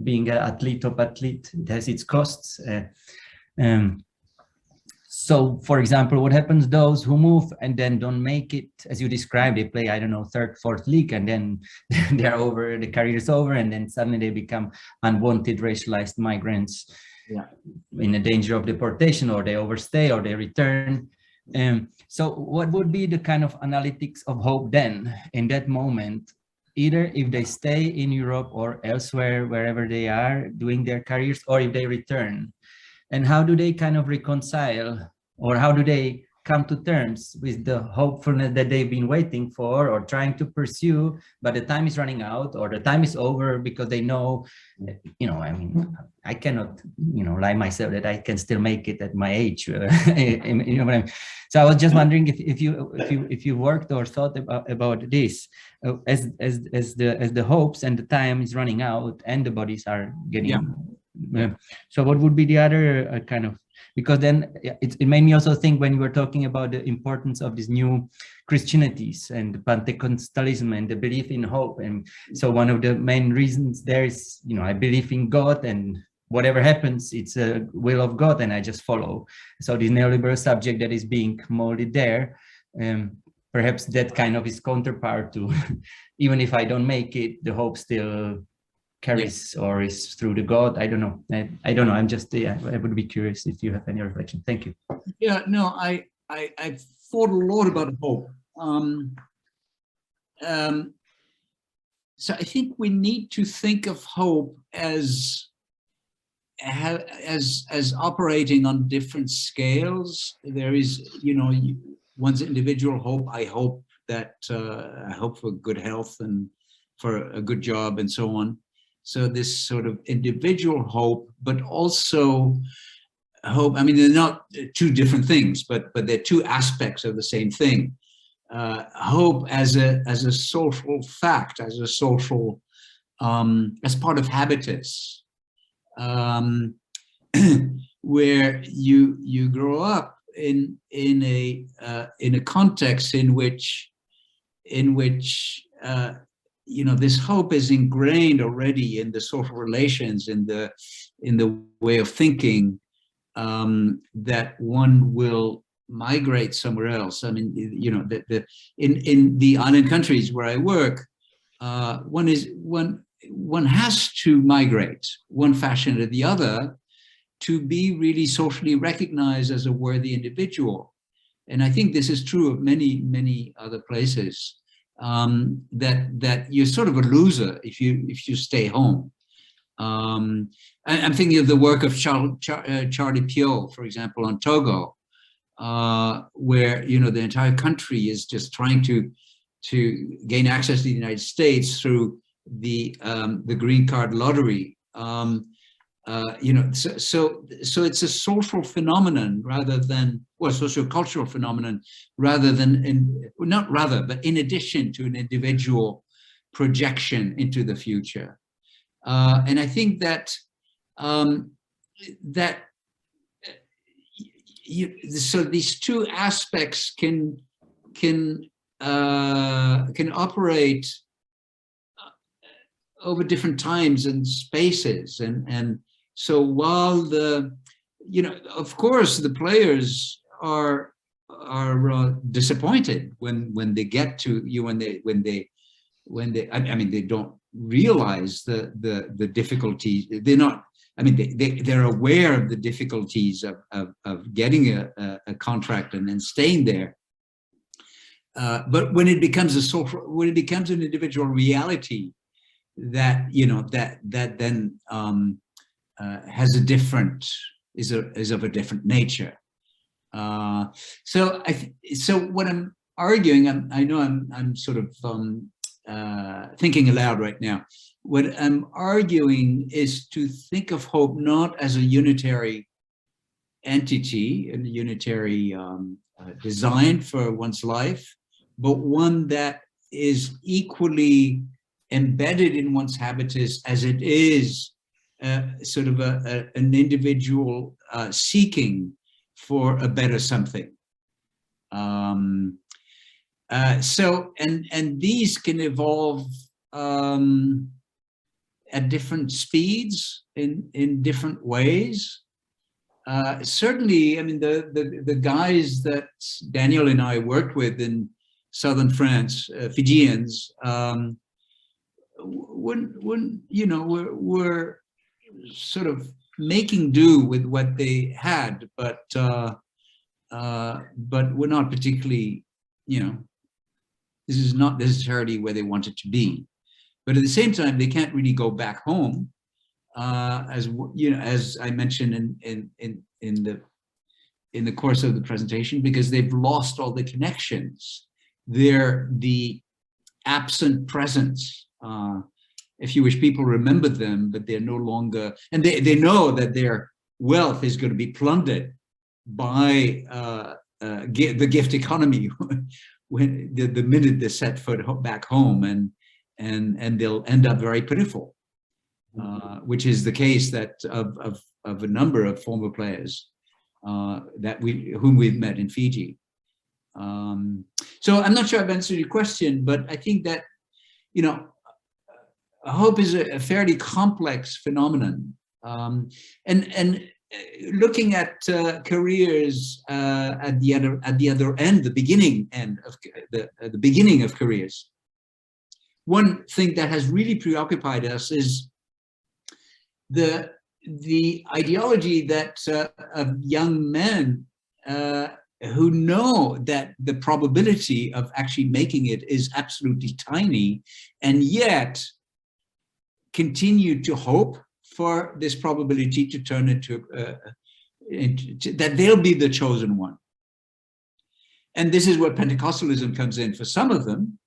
being an athlete, top athlete, it has its costs. So, for example, what happens those who move and then don't make it, as you described, they play, I don't know, third, fourth league, and then they're over, the career is over, and then suddenly they become unwanted racialized migrants, yeah, in a danger of deportation, or they overstay, or they return. So what would be the kind of analytics of hope then in that moment, either if they stay in Europe or elsewhere, wherever they are doing their careers, or if they return? And how do they kind of reconcile, or how do they come to terms with the hopefulness that they've been waiting for or trying to pursue, but the time is running out, or the time is over, because they know, you know, I mean, I cannot, you know, lie myself that I can still make it at my age. You know what I mean? So I was just wondering if you worked or thought about this as the hopes and the time is running out and the bodies are getting. Yeah. So what would be the other kind of, because then it made me also think when you were talking about the importance of these new Christianities and the Pentecostalism and the belief in hope. And so one of the main reasons there is, you know, I believe in God, and whatever happens, it's a will of God, and I just follow. So this neoliberal subject that is being molded there, perhaps that kind of is counterpart to, even if I don't make it, the hope still carries, or is through the God. I don't know. I don't know. I'm just, I would be curious if you have any reflection. Thank you. Yeah, no, I've thought a lot about hope. So I think we need to think of hope as operating on different scales. There is, you know, one's individual hope. I hope that I hope for good health and for a good job and so on. So this sort of individual hope, but also hope, I mean, they're not two different things, but they're two aspects of the same thing. Hope as a social fact, as a social, as part of habitus, where you grow up in a context in which you know, this hope is ingrained already in the social relations, in the way of thinking, that one will migrate somewhere else. I mean, you know, in the island countries where I work, one has to migrate one fashion or the other to be really socially recognized as a worthy individual. And I think this is true of many other places. That you're sort of a loser if you stay home. I'm thinking of the work of Charlie Pio, for example, on Togo, where, you know, the entire country is just trying to gain access to the United States through the green card lottery. You know, so it's a social phenomenon rather than, well, socio-cultural phenomenon rather than, but in addition to an individual projection into the future. And I think that so these two aspects can operate over different times and spaces, and so while you know, of course, the players are disappointed when they get to you, when they I mean, they don't realize the difficulties. They're not. I mean, they're aware of the difficulties of getting a contract and then staying there. But when it becomes when it becomes an individual reality, that, you know, that then has a different, is of a different nature. So what I'm arguing, I know I'm sort of thinking aloud right now. What I'm arguing is to think of hope not as a unitary entity, a unitary design for one's life, but one that is equally embedded in one's habitus as it is sort of an individual seeking for a better something. So these can evolve at different speeds in different ways. Certainly, I mean, the guys that Daniel and I worked with in southern France, Fijians, were sort of making do with what they had, but we're not particularly, this is not necessarily where they wanted to be. But at the same time, they can't really go back home, as I mentioned in the course of the presentation, because they've lost all the connections. They're the absent presence. If you wish, people remember them, but they're no longer, and they know that their wealth is going to be plundered by the gift economy when the minute they set foot back home, and they'll end up very pitiful, which is the case of a number of former players whom we've met in Fiji. So I'm not sure I've answered your question, but I think that hope is a fairly complex phenomenon, and looking at careers at the other end, the beginning end of the beginning of careers. One thing that has really preoccupied us is the ideology that of young men who know that the probability of actually making it is absolutely tiny, and yet continue to hope for this probability to turn into that they'll be the chosen one. And this is where Pentecostalism comes in for some of them.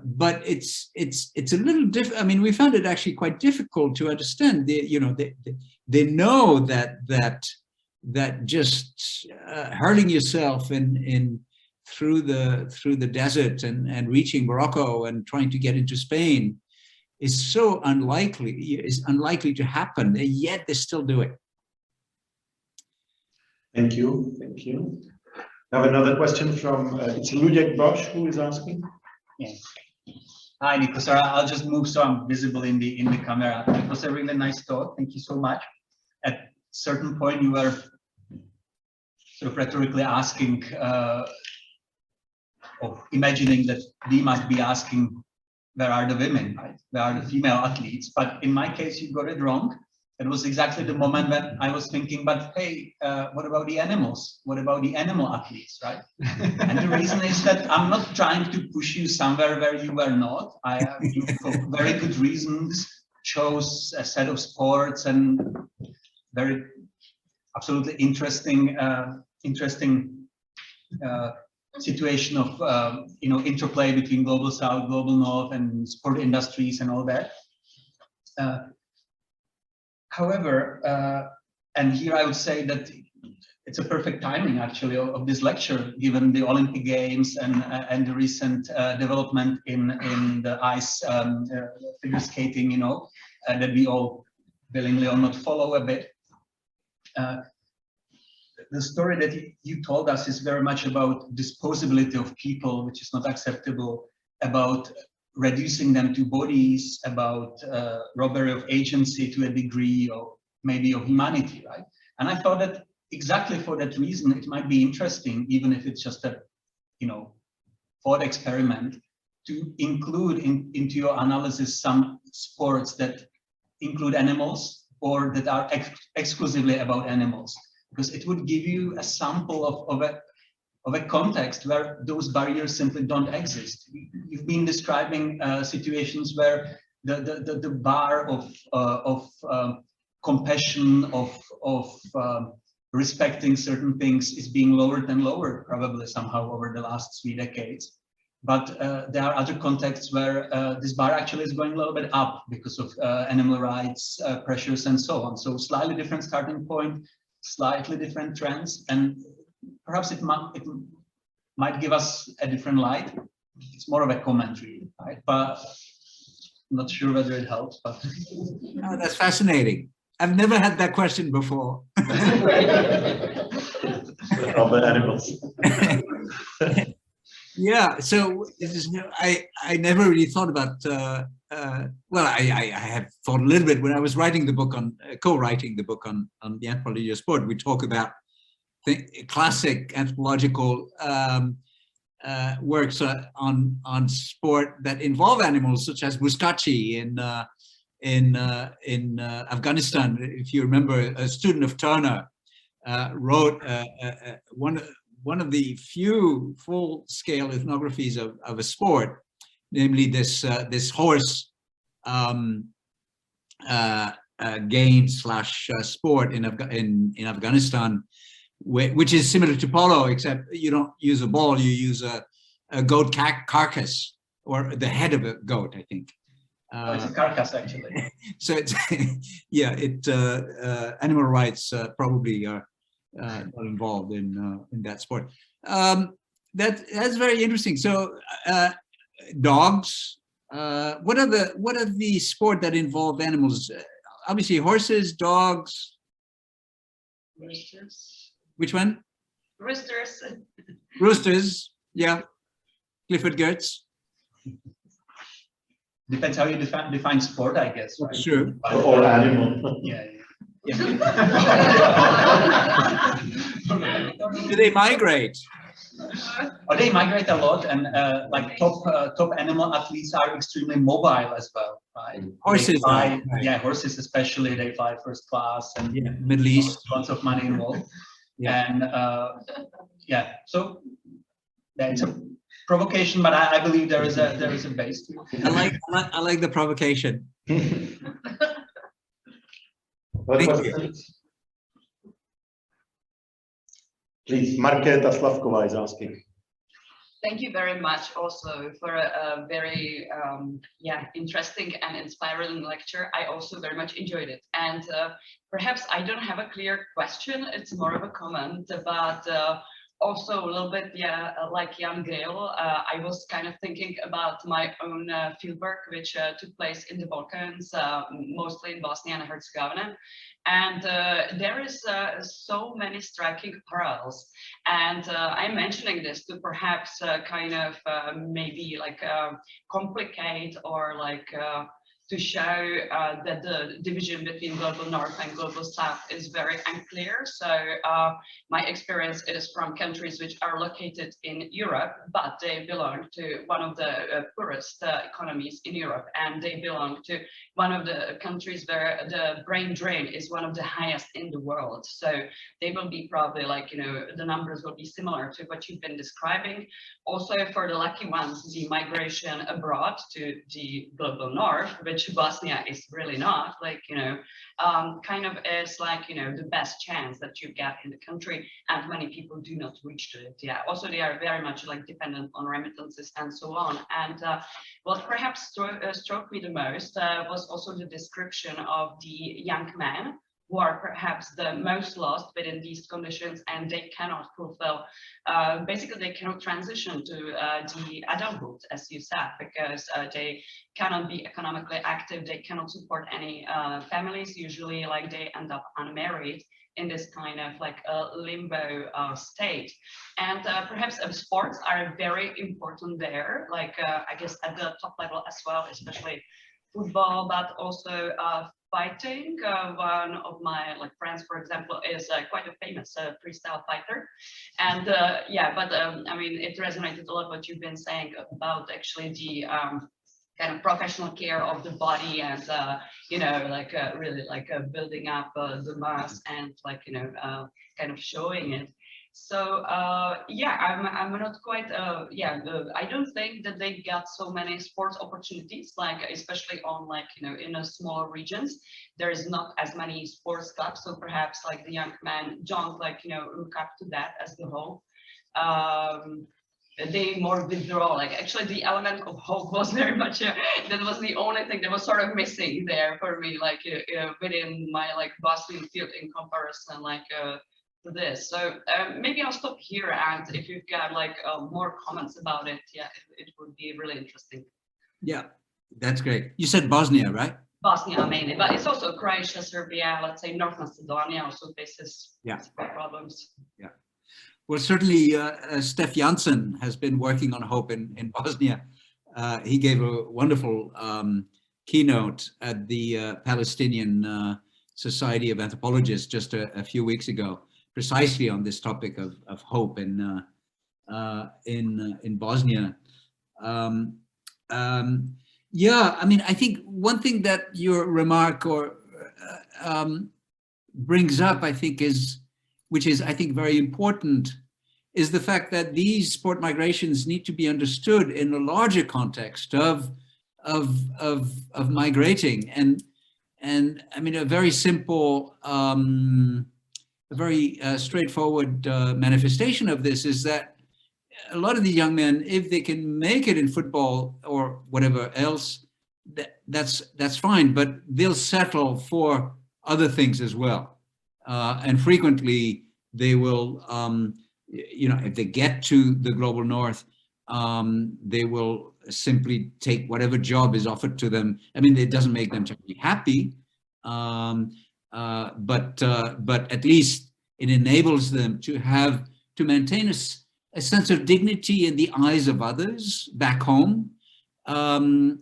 But it's a little different. I mean, we found it actually quite difficult to understand. They know that just hurling yourself through the desert and reaching Morocco and trying to get into Spain is so unlikely to happen, and yet they still do it. Thank you. Thank you. I have another question from, it's Ludwig Bosch who is asking. Yeah. Hi, Niko. Sorry, I'll just move so I'm visible in the camera. It was a really nice talk. Thank you so much. At a certain point, you were sort of rhetorically asking, or imagining that we must be asking, where are the women, right? Where are the female athletes? But in my case, you got it wrong. It was exactly the moment when I was thinking, but hey, what about the animals? What about the animal athletes, right? And the reason is that I'm not trying to push you somewhere where you were not. I have, for very good reasons, chose a set of sports and very absolutely interesting situation of interplay between global south, global north, and sport industries and all that. However, and here I would say that it's a perfect timing actually of this lecture, given the Olympic Games and the recent development in the ice figure skating, that we all willingly or not follow a bit. The story that you told us is very much about disposability of people, which is not acceptable, about reducing them to bodies, about robbery of agency to a degree, or maybe of humanity, right? And I thought that exactly for that reason, it might be interesting, even if it's just a, thought experiment, to include into your analysis some sports that include animals or that are exclusively about animals, because it would give you a sample of a context where those barriers simply don't exist. You've been describing situations where the bar of compassion, of respecting certain things is being lowered and lowered, probably somehow over the last 3 decades. But there are other contexts where this bar actually is going a little bit up because of animal rights pressures and so on. So slightly different starting point, slightly different trends, and perhaps it might give us a different light. It's more of a commentary, right? But I'm not sure whether it helps. But oh, that's fascinating. I've never had that question before. Other animals. Yeah, so this is, I never really thought about, well, I have thought a little bit when I was writing the book on, co-writing the book on the anthropology of sport. We talk about the classic anthropological works on sport that involve animals, such as Buzkaci in Afghanistan. If you remember, a student of Turner wrote one of the few full-scale ethnographies of a sport, namely this horse game slash sport in Afghanistan, which is similar to polo, except you don't use a ball, you use a goat carcass, or the head of a goat, I think. It's a carcass, actually. So it's yeah, animal rights probably are not involved in that sport. That's very interesting. So dogs. What are the sport that involve animals? Obviously, horses, dogs. Roosters. Which one? Roosters. Roosters. Yeah. Clifford Geertz. Depends how you define sport, I guess. Right? Sure. Or animal. Yeah. Do they migrate? Oh, they migrate a lot, and like top animal athletes are extremely mobile as well, right? Horses, fly, right. Yeah, horses especially. They fly first class, and Yeah, Middle East. Lots of money involved. Yeah. And yeah, so it's a provocation, but I believe there is a base to it. I like the provocation. What questions? Please, Markéta Slavková is asking. Thank you very much also for a very interesting and inspiring lecture. I also very much enjoyed it. And perhaps I don't have a clear question, it's more of a comment, but also a little bit, like Jan Gehl, I was kind of thinking about my own fieldwork, which took place in the Balkans, mostly in Bosnia and Herzegovina. And there is so many striking parallels. And I'm mentioning this to perhaps kind of maybe like complicate or like to show that the division between global north and global south is very unclear. So my experience is from countries which are located in Europe, but they belong to one of the poorest economies in Europe, and they belong to one of the countries where the brain drain is one of the highest in the world. So they will be probably like, you know, the numbers will be similar to what you've been describing. Also for the lucky ones, the migration abroad to the global north, which Bosnia is really not, like, you know, kind of is like, you know, the best chance that you get in the country, and many people do not reach to it. Yeah, also they are very much like dependent on remittances and so on. And what perhaps struck me the most was also the description of the young men who are perhaps the most lost within these conditions, and they cannot fulfill, basically they cannot transition to the adulthood, as you said, because they cannot be economically active, they cannot support any families, usually like they end up unmarried in this kind of like a limbo state. And perhaps sports are very important there, like I guess at the top level as well, especially football, but also fighting. One of my like friends, for example, is quite a famous freestyle fighter. And yeah, but I mean, it resonated a lot what you've been saying about actually the kind of professional care of the body, and you know, like really like building up the mass and like, you know, kind of showing it. So yeah, I'm not quite I don't think that they got so many sports opportunities, like especially on like in a smaller regions. There is not as many sports clubs, so perhaps like the young men don't like look up to that as the whole. They more withdraw. Like actually, the element of hope was very much that was the only thing that was sort of missing there for me, like within my like Bosnian field in comparison, like to this. So maybe I'll stop here, and if you've got like more comments about it, yeah, it would be really interesting. Yeah, that's great. You said Bosnia, right? Bosnia mainly, but it's also Croatia, Serbia, let's say North Macedonia also faces problems. Yeah. Well, certainly Stef Janssen has been working on hope in Bosnia. He gave a wonderful keynote at the Palestinian Society of Anthropologists just a few weeks ago, precisely on this topic of hope in Bosnia. Yeah, I mean, I think one thing that your remark brings up, I think, which is, I think, very important, is the fact that these sport migrations need to be understood in a larger context of migrating. And I mean, a very simple, a very straightforward manifestation of this is that a lot of the young men, if they can make it in football or whatever else, that's fine, but they'll settle for other things as well. And frequently they will, if they get to the global north, they will simply take whatever job is offered to them. I mean, it doesn't make them terribly happy, but at least it enables them to maintain a sense of dignity in the eyes of others back home, and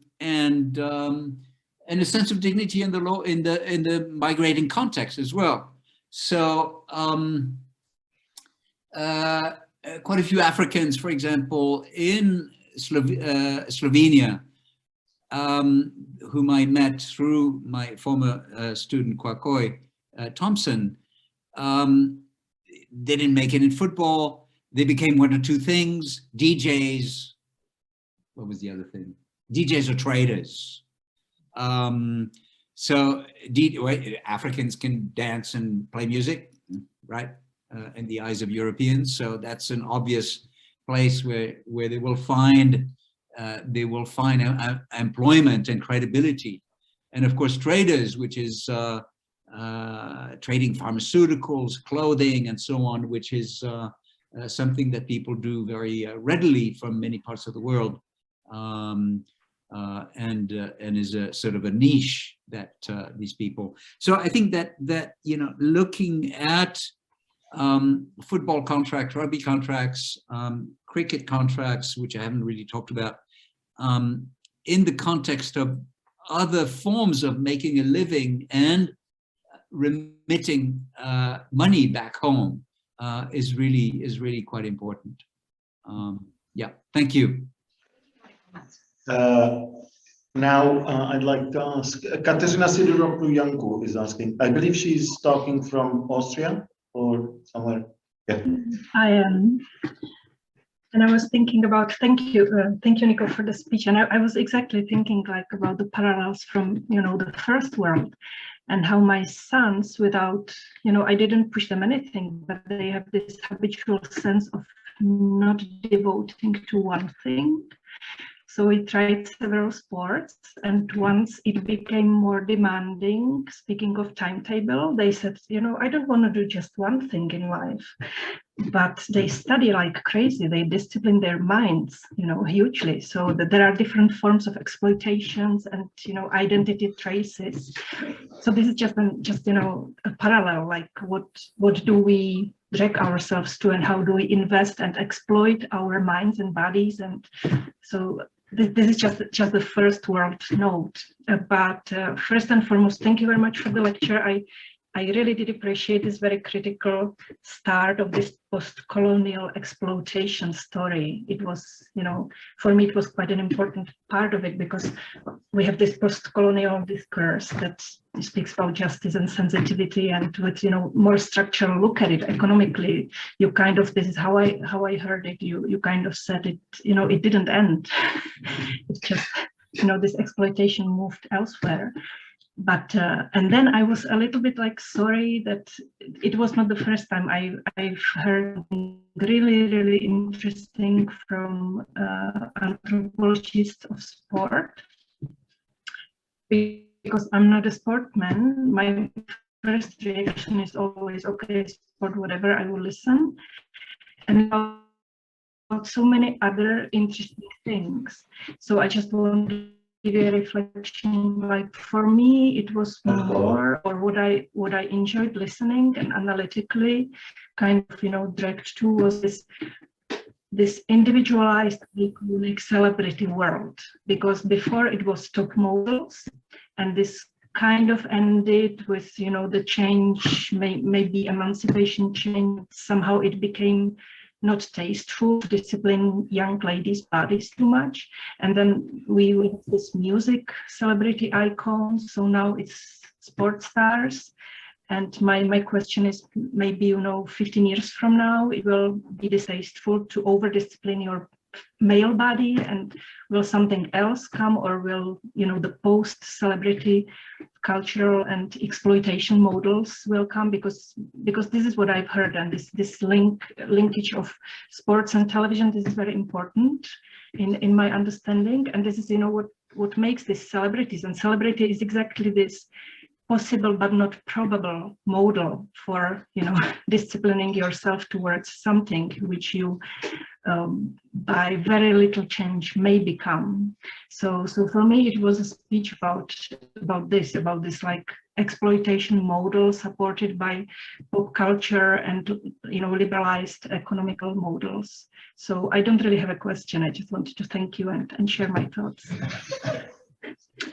a sense of dignity in the migrating context as well. So quite a few Africans, for example, in Slovenia, whom I met through my former student Kwakoi Thompson, they didn't make it in football. They became one or two things: DJs. What was the other thing? DJs or traders. So Africans can dance and play music, right? In the eyes of Europeans. So that's an obvious place where they will find employment and credibility. And of course, traders, which is trading pharmaceuticals, clothing, and so on, which is something that people do very readily from many parts of the world, and is a sort of a niche that these people. So I think that looking at football contracts, rugby contracts, cricket contracts, which I haven't really talked about, in the context of other forms of making a living and remitting money back home, is really quite important. Yeah, thank you. Now I'd like to ask, Katerina Sidoropouliou is asking, I believe she's talking from Austria or somewhere. Yeah. I am. And I was thinking about, thank you, Niko, for the speech. And I was exactly thinking like about the parallels from, the first world, and how my sons, without, I didn't push them anything, but they have this habitual sense of not devoting to one thing. So we tried several sports, and once it became more demanding, speaking of timetable, they said, I don't want to do just one thing in life. But they study like crazy. They discipline their minds, hugely. So that there are different forms of exploitations and, identity traces. So this is just a parallel, like what do we drag ourselves to, and how do we invest and exploit our minds and bodies? And so this is just the first world note. But first and foremost, thank you very much for the lecture. I really did appreciate this very critical start of this post-colonial exploitation story. It was, you know, for me, it was quite an important part of it, because we have this post-colonial discourse that speaks about justice and sensitivity, and with, you know, more structural look at it economically, you kind of, this is how I heard it, you kind of said it, you know, it didn't end. It's just, you know, this exploitation moved elsewhere. But and then I was a little bit like sorry that it was not the first time I've heard really interesting from anthropologists of sport, because I'm not a sportman. My first reaction is always, okay, sport, whatever, I will listen. And about so many other interesting things. So I just want to give you a reflection. Like for me, it was more, or what I enjoyed listening and analytically kind of, you know, dragged to was this individualized, iconic celebrity world, because before it was top models, and this kind of ended with, you know, the change, maybe emancipation change. Somehow it became not tasteful to discipline young ladies' bodies too much. And then we have this music celebrity icons. So now it's sports stars. And my question is, maybe, you know, 15 years from now, it will be distasteful to over-discipline your male body, and will something else come, or will, you know, the post-celebrity cultural and exploitation models will come, because this is what I've heard, and this linkage of sports and television, this is very important in my understanding, and this is, you know, what makes this celebrities, and celebrity is exactly this possible but not probable model for, you know, disciplining yourself towards something which you by very little change may become. So for me, it was a speech about this like exploitation model supported by pop culture and, you know, liberalized economical models. So I don't really have a question. I just wanted to thank you and share my thoughts.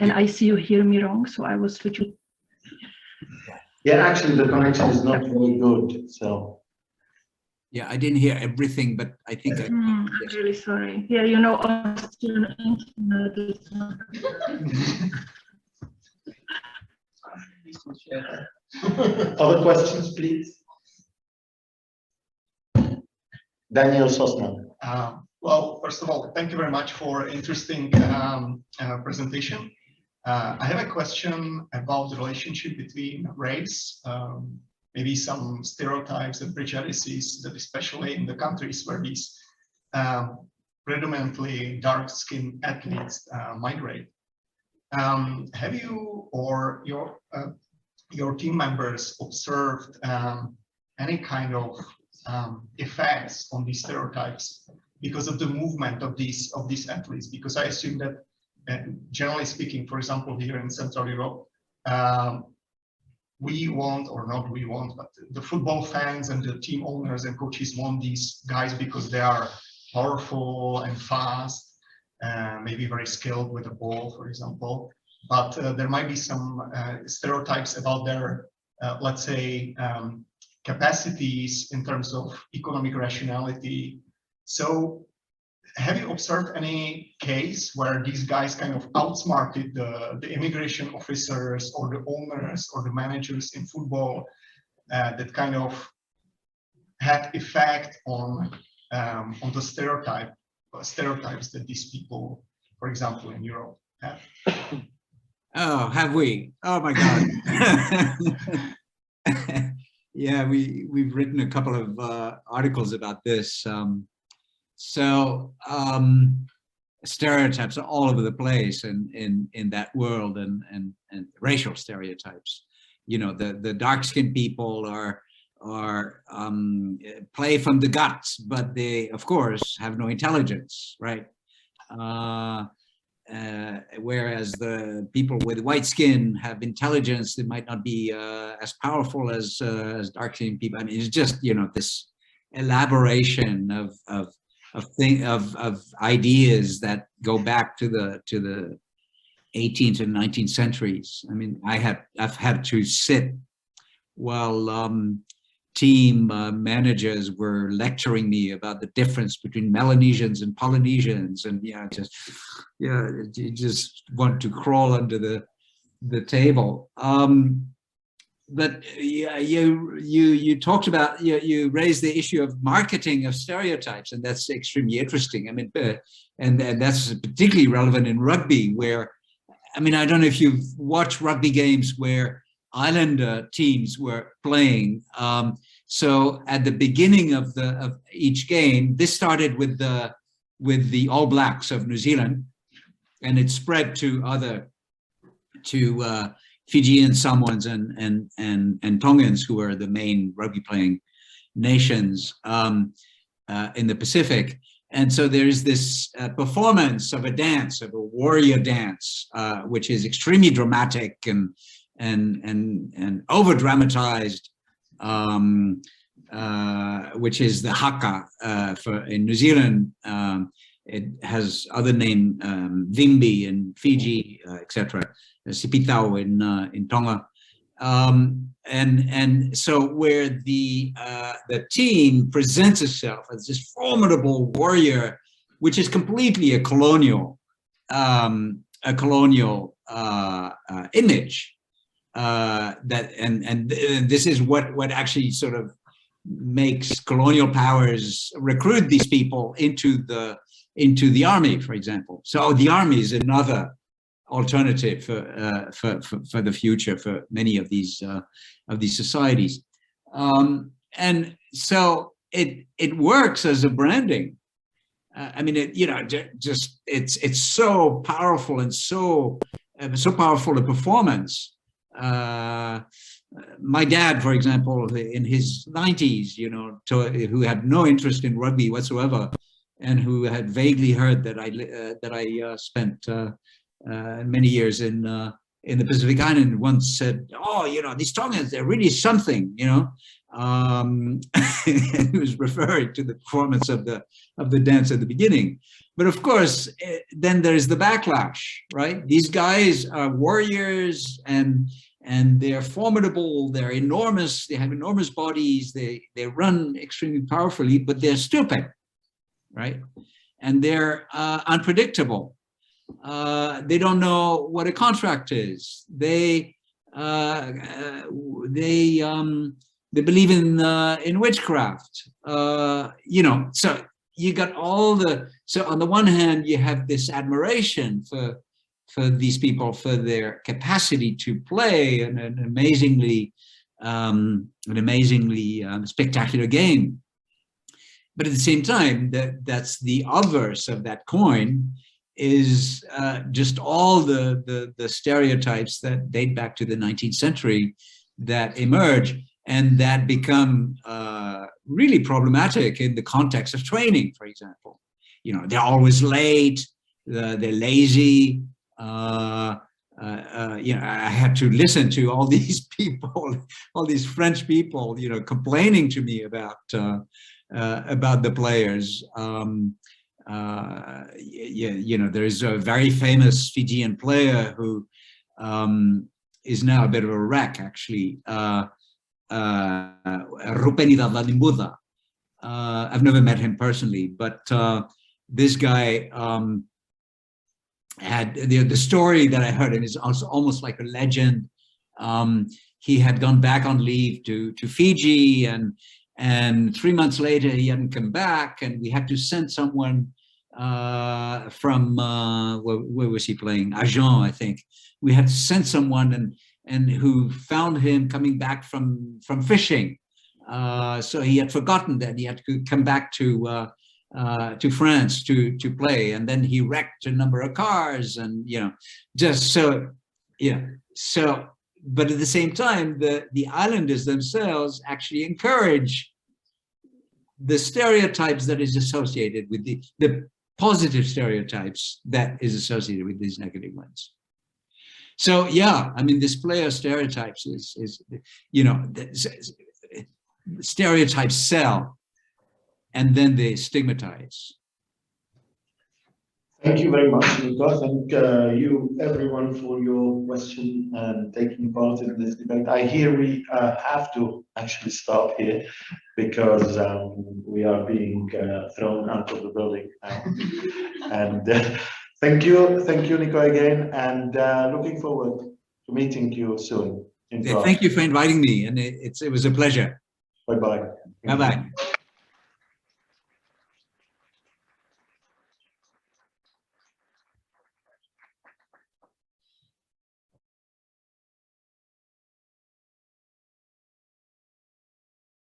And I see you hear me wrong, so I will switch. Yeah, actually the connection is not very good, so. Yeah, I didn't hear everything, but I think I'm really sorry. Yeah, you know, Austrian internet is not. Other questions, please? Daniel Sosna. Well, first of all, thank you very much for interesting presentation. I have a question about the relationship between race, maybe some stereotypes and prejudices that, especially in the countries where these predominantly dark-skinned athletes migrate. Have you or your team members observed any kind of effects on these stereotypes because of the movement of these athletes? Because I assume that, generally speaking, for example, here in Central Europe, we want, or not we want, but the football fans and the team owners and coaches want these guys because they are powerful and fast, maybe very skilled with the ball, for example. But there might be some stereotypes about their, let's say, capacities in terms of economic rationality. So have you observed any case where these guys kind of outsmarted the immigration officers or the owners or the managers in football that kind of had effect on the stereotypes that these people, for example, in Europe have? Oh, have we? Oh my God. Yeah, we've written a couple of articles about this. Stereotypes are all over the place in that world, and racial stereotypes. You know, the dark-skinned people are play from the guts, but they, of course, have no intelligence, right? Whereas the people with white skin have intelligence that might not be as powerful as dark-skinned people. I mean, it's just, you know, this elaboration of ideas that go back to the 18th and 19th centuries. I mean, I've had to sit team managers were lecturing me about the difference between Melanesians and Polynesians, and you just want to crawl under the table. But yeah, you talked about, you raised the issue of marketing of stereotypes, and that's extremely interesting. I mean, and that's particularly relevant in rugby, where, I mean, I don't know if you've watched rugby games where Islander teams were playing. So at the beginning of each game, this started with the All Blacks of New Zealand, and it spread to Fijian, Samoans, and Tongans, who are the main rugby playing nations in the Pacific. And so there's this performance of a dance, of a warrior dance, which is extremely dramatic and over dramatized, which is the haka in New Zealand. It has other name, Vimbi in Fiji, etc. Sipitao in Tonga, and so where the team presents itself as this formidable warrior, which is completely a colonial image. This is what actually sort of makes colonial powers recruit these people into the army, for example. So the army is another alternative for the future for many of these societies, and so it works as a branding. I mean, it's so powerful and so powerful a performance. My dad, for example, in his 90s, who had no interest in rugby whatsoever, and who had vaguely heard that I spent many years in the Pacific Island, once said, "Oh, these Tongans, they're really something," and he was referring to the performance of the dance at the beginning. But of course, then there's the backlash, right? These guys are warriors, and they're formidable, they're enormous, they have enormous bodies, they run extremely powerfully, but they're stupid, right? And they're unpredictable. They don't know what a contract is. They believe in witchcraft. So you got so on the one hand, you have this admiration for these people, for their capacity to play an amazingly spectacular game. But at the same time, that's the obverse of that coin, is just all the stereotypes that date back to the 19th century that emerge and that become really problematic in the context of training, for example. They're always late, they're lazy. I had to listen to all these people, all these French people, complaining to me about the players. There's a very famous Fijian player who is now a bit of a wreck, actually. Rupenida Vladimbuda. I've never met him personally, but this guy had the story that I heard, and is almost like a legend. He had gone back on leave to Fiji, and 3 months later he hadn't come back, and we had to send someone from where was he playing? Agen, I think. We had to send someone and who found him coming back from fishing. So he had forgotten that he had to come back to France to play, and then he wrecked a number of cars, and just so. But at the same time, the islanders themselves actually encourage the stereotypes that is associated with the positive stereotypes that is associated with these negative ones. So yeah, I mean, this play of stereotypes is stereotypes sell, and then they stigmatize. Thank you very much, Niko. Thank you, everyone, for your question and taking part in this debate. I hear we have to actually stop here because we are being thrown out of the building now. And thank you, Niko, again, and looking forward to meeting you soon. Thank you for inviting me, and it was a pleasure. Bye-bye. Bye-bye.